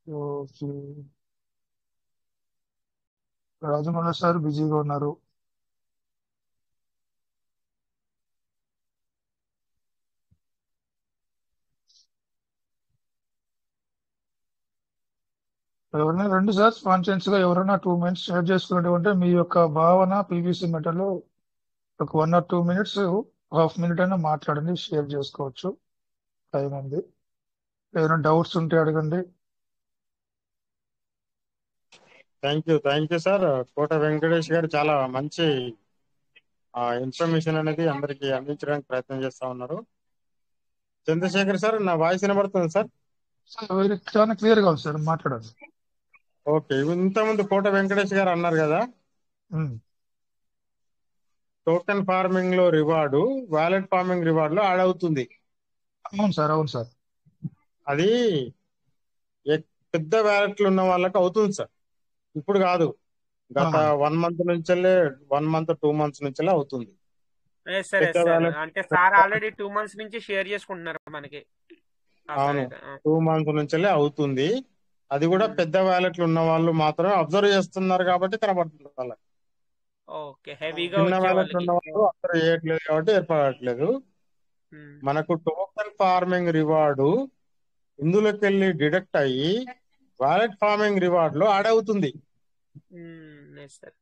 ఓకే, రాజమౌళి సార్ బిజీగా ఉన్నారు. ఎవరైనా రండి సార్, స్పాన్సెన్స్ గా ఎవరైనా 2 minutes షేర్ చేసుకున్నట్టు మీ యొక్క భావన పీవీసీ మెటల్ ఒక 1 or 2 minutes, ½ minute అయినా మాట్లాడండి, షేర్ చేసుకోవచ్చు. టైం ఉంది. ఏదైనా డౌట్స్ ఉంటే అడగండి. Thank you sir. Kota Venkatesh గారు చాలా మంచి ఇన్ఫర్మేషన్ అనేది అందరికి అందించడానికి ప్రయత్నం చేస్తా ఉన్నారు. చంద్రశేఖర్ సార్, నా వాయిస్ వినబడుతుంది సార్? చాలా క్లియర్ గా ఉంది సార్, మాట్లాడండి. ఓకే, ఇంతకుముందు కోట వెంకటేష్ గారు అన్నారు కదా, టోకెన్ ఫార్మింగ్ లో రివార్డు వాలెట్ ఫార్మింగ్ రివార్డ్ లో యాడ్ అవుతుంది. అవును సార్, అవును సార్. అది పెద్ద వ్యాలెట్లు ఉన్న వాళ్ళకి అవుతుంది సార్. ఇప్పుడు కాదు, గత 1 మంత్ నుంచెల్లే 1 మంత్ 2 మంత్స్ నుంచెల్లే అవుతుంది. సార్ పెద్ద సార్ వ్యాలెట్ అంటే సార్ ఆల్రెడీ 2 months నుంచి షేర్ చేసుకుంటున్నారు మనకి. అవును, అయితే 2 మంత్స్ నుంచెల్లే అవుతుంది. అది కూడా పెద్ద వ్యాలెట్లు ఉన్న వాళ్ళు మాత్రమే అబ్జర్వ్ చేస్తున్నారు కాబట్టి కనబడుతుంది వాళ్ళకి. ఓకే, హెవీగా చిన్న వచ్చే వ్యాలెట్లు వాళ్ళకి. ఉన్న వాళ్ళు అబ్జర్వ్ చేయట్లేదు కాబట్టి ఏర్పడట్లేదు. మనకు టోకెన్ ఫార్మింగ్ రివార్డు ఇందులోకి వెళ్ళి డిడక్ట్ అయ్యి వాలెట్ ఫార్మింగ్ రివార్డ్ లో యాడ్ అవుతుంది. సార్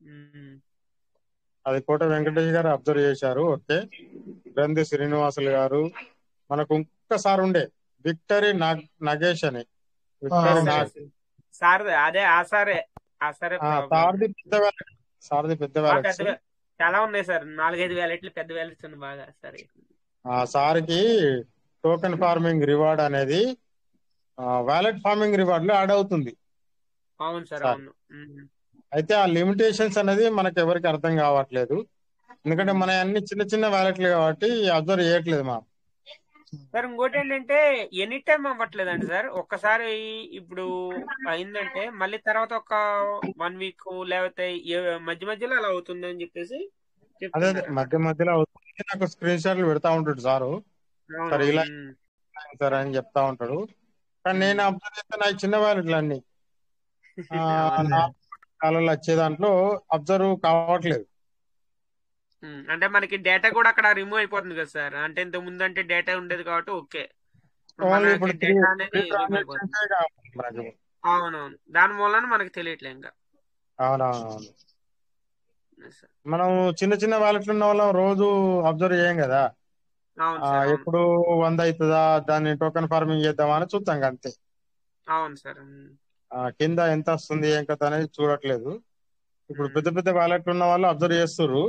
అది కోట వెంకటేష్ గారు అబ్జర్వ్ చేశారు. ఓకే, గ్రంథి శ్రీనివాసులు గారు, మనకు ఇంకొకసారి ఉండే విక్టరీ నగేష్ అని, విక్టరీ నాగ్ సార్ అదే ఆ సారే సారథి పెద్ద వ్యాలెట్, సారథి పెద్ద వ్యాలెట్స్ పెద్ద చాలా ఉన్నాయి సార్, 4-5 వ్యాలెట్లు పెద్ద వ్యాలెట్స్ ఉన్నాయి బాగా. సరే, ఆ సార్కి టోకెన్ ఫార్మింగ్ రివార్డ్ అనేది వాలెట్ ఫార్మింగ్ రివార్డ్ లో యాడ్ అవుతుంది. అవును సార్, సార్ అవును. అయితే ఆ లిమిటేషన్స్ అనేది మనకు ఎవరికి అర్థం కావట్లేదు, ఎందుకంటే మన అన్ని చిన్న చిన్న వ్యాలెట్లు కాబట్టి అబ్జర్వ్ చేయట్లేదు మా. సార్ ఇంకోటి ఏంటంటే ఎనీ టైం అవ్వట్లేదండి సార్. ఒక్కసారి ఇప్పుడు అయిందంటే మళ్ళీ తర్వాత ఒక 1 week లేకపోతే మధ్య మధ్యలో అలా అవుతుంది అని చెప్పేసి అదే చెప్తున్నారు మధ్య మధ్యలో అవుతుంది. నాకు స్క్రీన్ షాట్లు పెడతా ఉంటాడు సారు, సార్ ఇలా సార్ అని చెప్తా ఉంటాడు. కానీ నేను అబ్జర్వ్ చేస్తే నాకు చిన్న వ్యాలెట్లు అన్ని కాలంలో వచ్చే దాంట్లో అబ్జర్వ్ కావట్లేదు. అంటే మనకి డేటా కూడా అక్కడ రిమూవ్ అయిపోతుంది కదా సార్. అంటే ఇంత ముందు అంటే డేటా ఉండేది కాబట్టి ఓకే, ఓన్లీ మనకి ఇప్పుడు డేటా అనేది 3 రిమూవ్ అయిపోతుంది. ట్రాన్సాక్షన్సే కావాలి మనకు. అవునవును, దాని మూలన మనకి తెలియట్లే ఇంకా. అవునవును, మనం చిన్న చిన్న వ్యాలెట్లు ఉన్న వాళ్ళం రోజు అబ్జర్వ్ చేయం కదా. అవును సార్, ఎప్పుడు 100 అవుతుందా, దాన్ని టోకెన్ ఫార్మింగ్ చేద్దామా అని చూస్తాం అంతే. అవును సార్. కింద ఎంత వస్తుంది ఏం కథ అనేది చూడట్లేదు. ఇప్పుడు పెద్ద పెద్ద వ్యాలెట్లు ఉన్న వాళ్ళు అబ్జర్వ్ చేస్తుర్రు,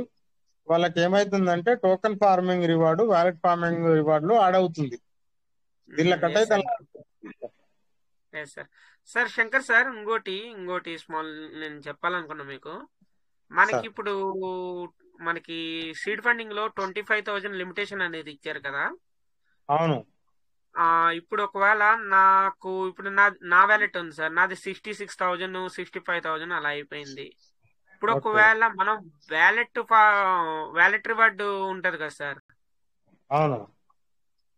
వాళ్ళకి ఏమైతుందంటే token farming reward wallet farming reward లో యాడ్ అవుతుంది. దీనిలో కట్ అయితే సార్. సార్ శంకర్ సార్, ఇంకోటి స్మాల్ నేను చెప్పాలనుకున్నా మీకు. మనకి ఇప్పుడు మనకి సీడ్ ఫండింగ్ లో 25,000 లిమిటేషన్ అనేది ఇచ్చారు కదా. అవును. ఇప్పుడు ఒకవేళ నాకు ఇప్పుడు నా వ్యాలెట్ ఉంది సార్, నాది 66,000 65,000 అలా అయిపోయింది. ఇప్పుడు ఒకవేళ మనం వ్యాలెట్ రివార్డ్ ఉంటది కదా సార్. అవును,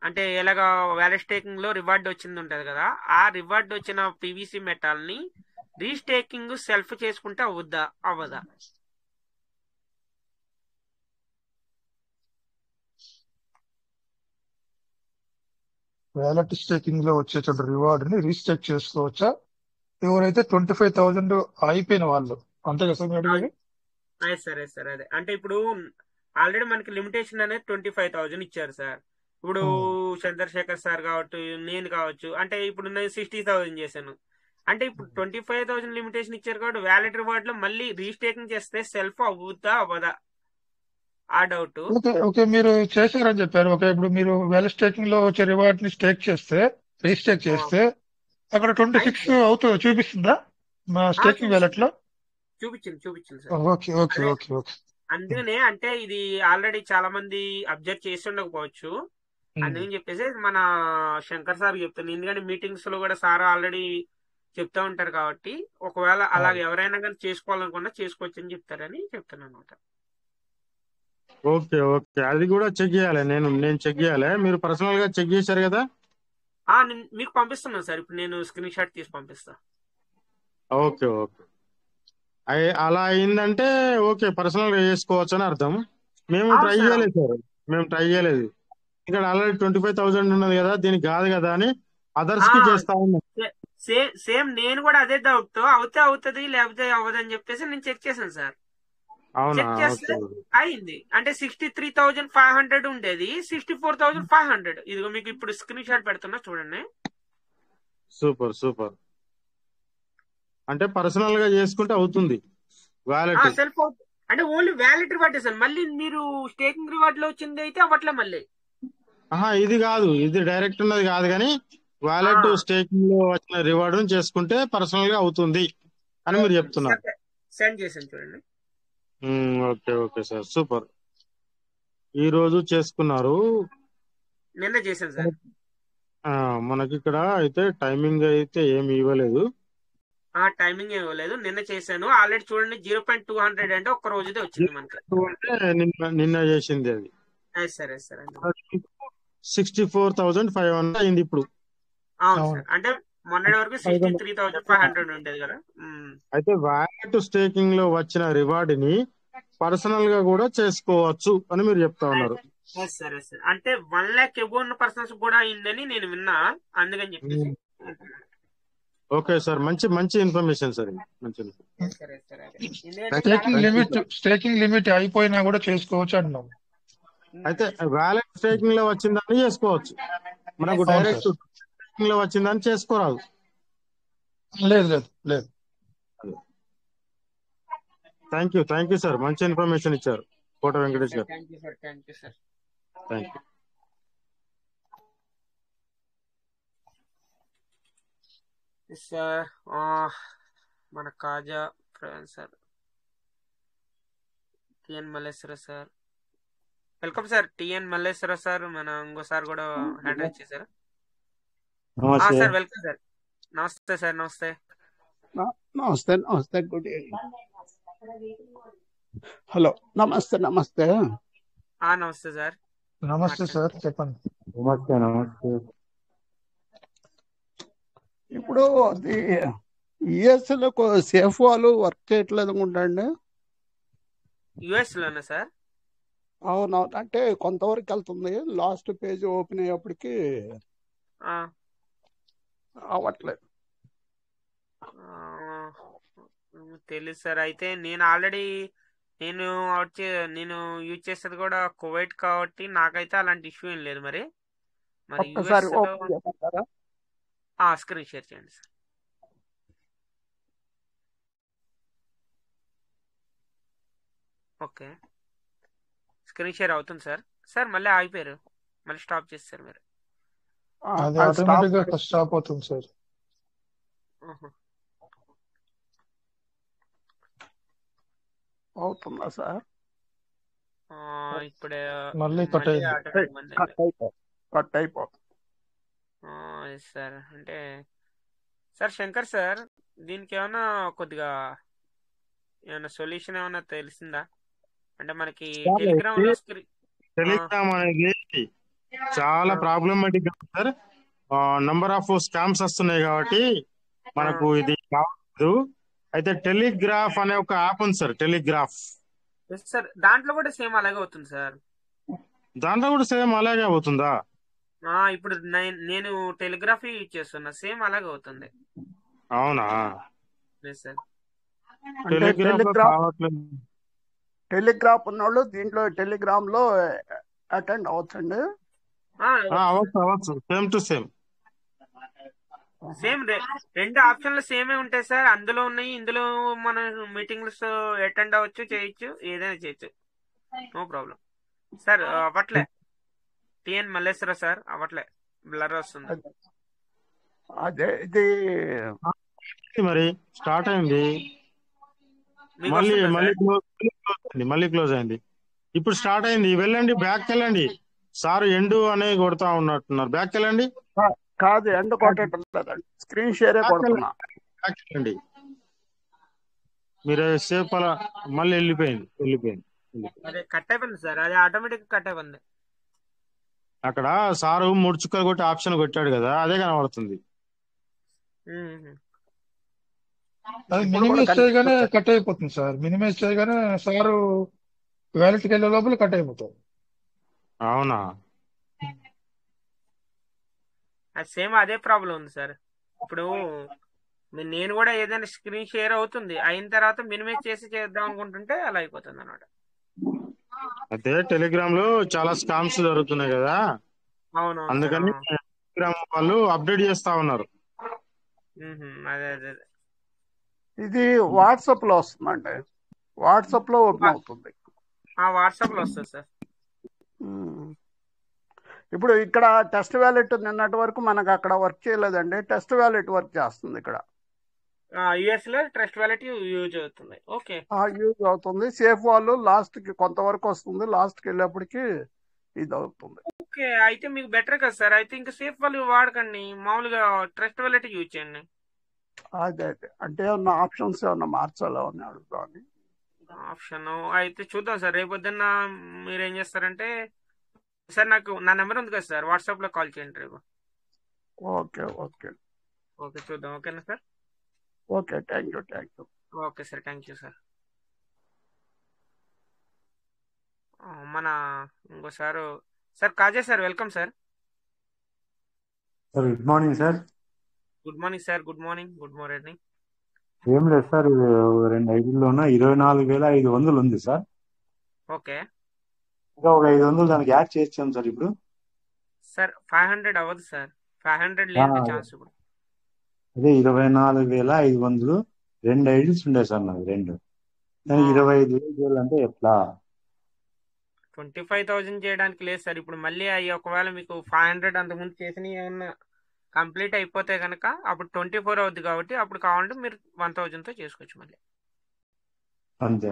అంటే ఎలాగా వ్యాలెట్ స్టేకింగ్ లో రివార్డ్ వచ్చింది ఉంటది కదా, ఆ రివార్డ్ వచ్చిన పీవీసీ మెటాల్ ని రీస్టేకింగ్ సెల్ఫ్ చేసుకుంటే అవ్వదా? వ్యాలెట్ స్టేకింగ్ లో వచ్చేటువంటి రివార్డ్ ని రీస్టేక్ చేసుకోవచ్చా? ఎవరైతే 25,000 అయిపోయిన వాళ్ళు, అంతే కదా సార్ అడిగేది? సార్ అదే అంటే ఇప్పుడు ఆల్రెడీ మనకి లిమిటేషన్ అనేది 25,000 ఇచ్చారు సార్. ఇప్పుడు చంద్రశేఖర్ సార్ కావచ్చు, నేను కావచ్చు, అంటే ఇప్పుడు నేను 60,000 చేశాను. అంటే ఇప్పుడు 25,000 లిమిటేషన్ ఇచ్చారు కాబట్టి వ్యాలెట్ రివార్డ్ లో మళ్ళీ రీస్టేకింగ్ చేస్తే సెల్ఫ్ అవ్వదా ఆ డౌట్. ఓకే, మీరు చేశారని చెప్పారు. ఓకే, ఇప్పుడు మీరు వ్యాలెట్ స్టేకింగ్ లో వచ్చే రివార్డ్ ని స్టేక్ చేస్తే, రీస్టేక్ చేస్తే అక్కడ 26 అవుతుందో చూపిస్తుందా మా స్టేకింగ్ వ్యాలెట్ లో? చూపించింది sir. Okay okay okay okay. అందుకనే అంటే ఇది ఆల్రెడీ చాలా మంది అబ్జర్వ్ చేసి ఉండకపోవచ్చు, అందుకని చెప్పేసి మన శంకర్ సార్ చెప్తాను. ఎందుకంటే మీటింగ్స్ లో కూడా సార్ ఆల్రెడీ చెప్తా ఉంటారు కాబట్టి, ఒకవేళ అలాగ ఎవరైనా కానీ చేసుకోవాలనుకున్నా చేసుకోవచ్చు అని చెప్తారని చెప్తాను అనమాట. ఓకే ఓకే, అది కూడా చెక్ చేయాలి. నేను చెక్ చేయాలి. మీరు పర్సనల్ గా చెక్ చేశారు కదా? మీకు పంపిస్తున్నాను సార్, ఇప్పుడు నేను స్క్రీన్ షాట్ తీసి పంపిస్తా. ఓకే ఓకే, అలా అయిందంటే ఓకే, పర్సనల్ గా చేసుకోవచ్చు అని అర్థం. మేము ట్రై చేయలేదు సార్, మేము ట్రై చేయలేదు. ఇక్కడ ఆల్రెడీ 25,000 ఉన్నది కదా, దీనికి కాదు కదా అని అదర్స్ కి చేస్తా ఉన్నాం. సేమ్ నేను కూడా అదే డౌట్ తో అవుతుంది లేకపోతే అవ్వదని చెప్పేసి నేను చెక్ చేశాను సార్. చెక్ చేస్తే అయింది. అంటే 63,500 ఉండేది 64,500. ఇదిగో మీకు ఇప్పుడు స్క్రీన్ షాట్ పెడుతున్నా చూడండి. Super super. అంటే పర్సనల్ గా చేసుకుంటే అవుతుంది వ్యాలెట్. సెల్ఫ్ అంటే ఓన్లీ వ్యాలెట్ రివార్డ్ సార్. మళ్ళీ మీరు స్టేకింగ్ రివార్డ్ లో వచ్చింది అయితే అవ్వట్లే మళ్ళీ. ఇది కాదు, ఇది డైరెక్ట్ ఉన్నది కాదు, కానీ వాలెట్ స్టేకింగ్ లో వచ్చిన రివార్డ్ చేసుకుంటే పర్సనల్ గా అవుతుంది అని మీరు చెప్తున్నారు. సెండ్ చేసాను చూడండి. Okay okay sir, super. ఈ రోజు చేసుకున్నారు. నిన్న చేశాను సార్. మనకి ఇక్కడ అయితే టైమింగ్ అయితే ఏమి ఇవ్వలేదు. టైమింగ్ ఏం ఇవ్వలేదు, నిన్న చేశాను ఆల్రెడీ. చూడండి 0.200 అంటే ఒక్క రోజుదే వచ్చింది మనకి. అంటే నిన్న చేసింది అది. సరే సార్. 64,500 అయింది ఇప్పుడు. అవును సార్, అంటే మొన్నటి వరకు 63,500 ఉండేది కదా. అయితే వాలెట్ స్టేకింగ్ లో వచ్చిన రివార్డ్ ని పర్సనల్ గా కూడా చేసుకోవచ్చు అని మీరు చెప్తా ఉన్నారు. సరే సార్, అంటే 1 lakh ఎబో ఉన్న పర్సన్స్ కూడా అయిందని నేను విన్నా, అందుకని చెప్పేసి. ఓకే సార్, మంచి ఇన్ఫర్మేషన్ సార్. మంచి స్టేకింగ్ లిమిట్ అయిపోయినా కూడా చేసుకోవచ్చు అంటున్నాం. అయితే వాలెట్ స్టేకింగ్ లో వచ్చిందని చేసుకోవచ్చు, మనకు డైరెక్ట్ స్టేకింగ్ లో వచ్చిందని చేసుకోరాదు. లేదు. థ్యాంక్ యూ సార్, మంచి ఇన్ఫర్మేషన్ ఇచ్చారు కోట వెంకటేష్ గారు. Thank you sir. Thank you. Sir మన Kaja Praveen sir, TN Malleswara sir, welcome sir. TN Malleswara sir, మన ఇంకోసారి కూడా హ్యాండ్ రైజ్ చేశారు. Sir welcome sir. నమస్తే సార్. నమస్తే. Good evening. హలో, నమస్తే. నమస్తే సార్. నమస్తే సార్, చెప్పండి. నమస్తే. ఇప్పుడు అది యుఎస్ లో సేఫ్ వాళ్ళు వర్క్ చేయట్లేదు అనుకుంటా. యుఎస్ లోనే సార్? అవునవును, అంటే కొంతవరకు వెళ్తుంది. లాస్ట్ పేజ్ ఓపెన్ అయ్యేప్పటికి అవ్వట్లేదు. తెలీదు సార్. అయితే నేను ఆల్రెడీ నేను యూజ్ చేసేది కూడా కువైట్ కాబట్టి నాకైతే అలాంటి ఇష్యూ ఏం లేదు. మరి ఒక్కసారి ఓపెన్ చేయమంటారా? స్క్రీన్ షేర్ చేయండి సార్. ఓకే, స్క్రీన్ షేర్ అవుతుంది సార్. సార్ మళ్ళీ ఆగిపోయారు, మళ్ళీ స్టాప్ చేస్తారు మీరు. అది ఆటోమేటిక్ గా స్టాప్ అవుతుంది సార్. అవుతుందా సార్? ఇప్పుడే మళ్ళీ కట్ అయిపోతుంది సార్. అంటే సార్ శంకర్ సార్, దీనికి ఏమైనా కొద్దిగా ఏమైనా సొల్యూషన్ ఏమైనా తెలిసిందా? అంటే మనకి టెలిగ్రామ్ అనేది చాలా problematic sir. Number of scams వస్తున్నాయి కాబట్టి మనకు ఇది కావద్దు. అయితే టెలిగ్రాఫ్ అనే ఒక యాప్ ఉంది సార్, టెలిగ్రాఫ్. సార్ దాంట్లో కూడా సేమ్ అలాగే అవుతుంది సార్. దాంట్లో కూడా సేమ్ అలాగే అవుతుందా? ఇప్పుడు నేను టెలిగ్రాఫ్ యూజ్ చేస్తున్నా, సేమ్ అలాగే అవుతుంది. అవునా సార్? టెలిగ్రాఫ్ ఉన్నోళ్ళు దీంట్లో టెలిగ్రామ్ లో అటెండ్ అవ్వచ్చండి. అవ్వచ్చు. సేమ్ టు సేమ్ రెండు ఆప్షన్లు సేమే ఉంటాయి సార్. అందులో ఉన్నాయి, ఇందులో మన మీటింగ్స్ అటెండ్ అవ్వచ్చు, చేయొచ్చు, ఏదైనా చేయొచ్చు, నో ప్రాబ్లం సార్. అవ్వట్లే టిఎన్ మల్లేశ్వర సార్, అవ్వట్లే, బ్లర్ వస్తుంది. అదే ఇది మరి స్టార్ట్ అయింది, మళ్ళీ క్లోజ్ అయింది. ఇప్పుడు స్టార్ట్ అయింది. వెళ్ళండి, బ్యాక్ వెళ్ళండి సార్. ఎండు అనే కొడతా ఉన్నట్టున్నారు. బ్యాక్ వెళ్ళండి. కాదు, ఎండ్ కొట్టడం లేదండి, స్క్రీన్ షేరే కొడుతున్నా. బ్యాక్ వెళ్ళండి మీరు. సేపు అలా మళ్ళీ వెళ్ళిపోయింది. అదే కట్ అయిపోయింది సార్, అది ఆటోమేటిక్ కట్ అయిపోయింది. అక్కడ సారు 3 చుక్కలు కొట్టి ఆప్షన్ కొట్టాడు కదా, అదే కనబడుతుంది. అది మినిమైజ్ చేయగానే కట్ అయిపోతుంది సార్. మినిమైజ్ చేయగానే సారు వ్యాలిటీకి వెళ్ళే లోపల కట్ అయిపోతుంది. అవునా? సేమ్ అదే ప్రాబ్లం ఉంది సార్. ఇప్పుడు నేను కూడా ఏదైనా స్క్రీన్ షేర్ అవుతుంది, అయిన తర్వాత మినిమైజ్ చేసి చేద్దాం అనుకుంటుంటే అలా అయిపోతుంది అన్నమాట. అయితే టెలిగ్రామ్ లో చాలా స్కామ్స్ జరుగుతున్నాయి కదా, అవును, అందుకని టెలిగ్రామ్ వాళ్ళు అప్డేట్ చేస్తా ఉన్నారు. అదే ఇది వాట్సాప్ లో వస్తుందండి, వాట్సాప్ లో ఓపెన్ అవుతుంది. వాట్సాప్ లో వస్తుంది సార్. ఇప్పుడు ఇక్కడ టెస్ట్ వ్యాలెట్ నిన్నటి వరకు మనకు అక్కడ వర్క్ చేయలేదండి, టెస్ట్ వ్యాలెట్ వర్క్ చేస్తుంది ఇక్కడ. యుఎస్ లో ట్రస్ట్ వ్యాలెట్ యూజ్ అవుతుంది. ఓకే. యూజ్ అవుతుంది. సేఫ్ వాళ్ళు లాస్ట్ కి కొంతవరకు వస్తుంది, లాస్ట్ కి వెళ్ళేప్పటికి ఇది అవుతుంది. ఓకే, అయితే మీకు బెటర్ కదా సార్. అయితే ఇంకా సేఫ్ వాళ్ళు వాడకండి, మామూలుగా ట్రస్ట్ వ్యాలెట్ యూజ్ చేయండి. అదే అంటే ఏమన్నా ఆప్షన్స్ ఏమన్నా మార్చాలా అని అడుగుతాను. ఆప్షన్ అయితే చూద్దాం సార్. రేపొద్దున్న మీరు ఏం చేస్తారంటే సార్, నాకు నా నెంబర్ ఉంది కదా సార్, వాట్సాప్ లో కాల్ చేయండి రేపు. ఓకే ఓకే ఓకే, చూద్దాం. ఓకేనా sir? Okay, thank you. Okay sir, thank you sir. మన ఇంకోసారి సార్ కాజే sir, welcome sir. Sir good morning sir. Good morning sir. Good morning. Good morning. ఏం లేదు సార్, 2 ఐదుల్లోన 24,500 ఉంది సార్. ఓకే ఇంకా ఒక 500 దానికి యాడ్ చేసాం సార్. ఇప్పుడు సార్ 500 అవ్వదు సార్, 500 లేదు ఛాన్స్ ఇప్పుడు. అదే 24,500 2 ఐడిల్స్ ఉండే సార్ నాకు, 2 దానికి 25,000 అంటే ఎట్లా? 25,000 చేయడానికి లేదు సార్ ఇప్పుడు. మళ్ళీ అవి ఒకవేళ మీకు 500 అంతకుముందు చేసినవి ఏమన్నా కంప్లీట్ అయిపోతే కనుక అప్పుడు 24 అవుద్ది, కాబట్టి అప్పుడు కావాలంటే మీరు 1,000 తో చేసుకోవచ్చు మళ్ళీ. అంతే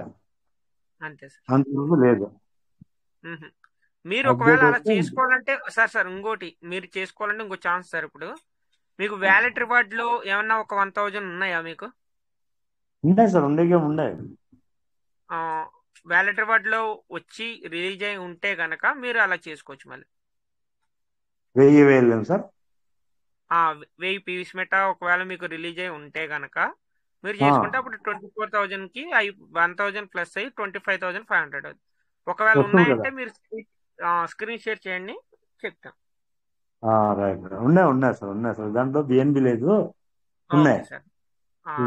అంతే సార్. అంతకు లేదు. మీరు ఒకవేళ అలా చేసుకోవాలంటే సార్ ఇంకోటి మీరు చేసుకోవాలంటే ఇంకో ఛాన్స్ సార్. ఇప్పుడు మీకు వ్యాలెట్ రివార్డ్ లో ఏమన్నా ఒక 1,000 ఉన్నాయా మీకు? ఉన్నాయి సార్, ఉన్నాయి. వ్యాలెట్ రివార్డ్ లో వచ్చి రిలీజ్ అయి ఉంటే గనక మీరు అలా చేసుకోవచ్చు మళ్ళీ. 1000 సార్. 1000 పీవీస్ మెటా ఒకవేళ మీకు రిలీజ్ అయి ఉంటే గనక మీరు చేసుకుంటే అప్పుడు 24,000 కి 1,000 ప్లస్ అయ్యి 25,500 అవుతుంది. ఒకవేళ ఉన్నాయంటే మీరు స్క్రీన్ షేర్ చేయండి, చెప్తాం. రైట్, ఉన్నాయి సార్. దాంట్లో బిఎన్బి లేదు, ఉన్నాయి సార్.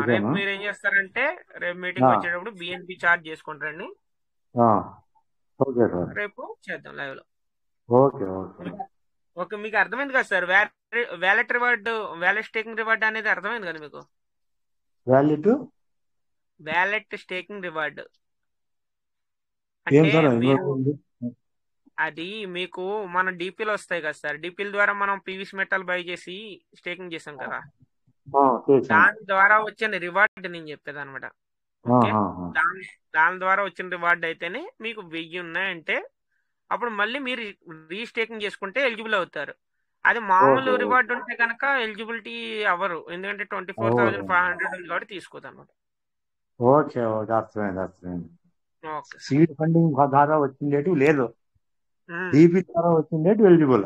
రేపు మీరు ఏం చేస్తారంటే రేపు మీటింగ్ వచ్చేటప్పుడు బిఎన్బి చార్జ్ చేసుకుంటారండి. ఓకే సార్, రేపు చేద్దాం లైవ్ లో. ఓకే మీకు అర్థమైంది కదా sir? Wallet reward, wallet staking reward అనేది అర్థమైంది కదా మీకు? వ్యాలెట్ స్టేకింగ్ రివార్డ్ అంటే అది మీకు మన డిపిలు వస్తాయి కదా సార్, డిపిల ద్వారా మనం పీవీసీ మెటల్ బై చేసి స్టేకింగ్ చేసాం కదా, దాని ద్వారా వచ్చిన రివార్డ్ నేను చెప్పేది అనమాట. ఓకే, దాని ద్వారా వచ్చిన రివార్డ్ అయితేనే మీకు 1000 ఉన్నాయంటే అప్పుడు మళ్ళీ మీరు రీస్టేకింగ్ చేసుకుంటే ఎలిజిబుల్ అవుతారు. అది మామూలు రివార్డ్ ఉంటే కనుక ఎలిజిబిలిటీ అవ్వరు, ఎందుకంటే 24,500 ఉంది కాబట్టి తీసుకోదు అనమాట. ఓకే అర్థమైంది. సీడ్ ఫండింగ్ ద్వారా వచ్చిండేటివి లేదు, డిపి ద్వారా వచ్చిండేటివి ఎలిజిబుల్.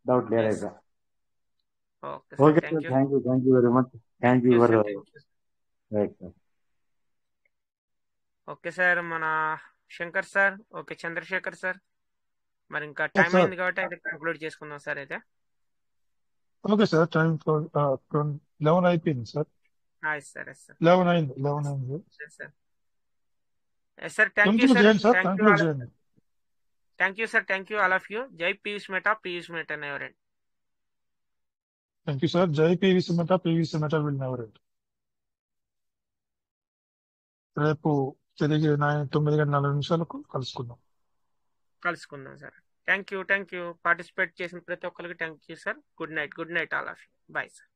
డౌట్ క్లియర్ అయితే. Okay sir, thank you very much. Thank you for right sir. Okay sir, మన Shankar sir. Okay, Chandrashekar sir. మరి ఇంకా టైం అయింది కాబట్టి అయితే కంక్లూడ్ చేసుకుందాం సార్ అయితే. ఓకే సార్, టైం 11 అయిపోయింది సార్. సార్ 11 అయింది sir. Thank you sir. Thank you all of you. జై Piyush Meta never end. Thank you sir. జై PVC Meta will never end. రేపు తిరిగి 9:40 కలుసుకుందాం సార్. Thank you. పార్టిసిపేట్ చేసిన ప్రతి ఒక్కరికి thank you sir. Good night all of you. Bye sir.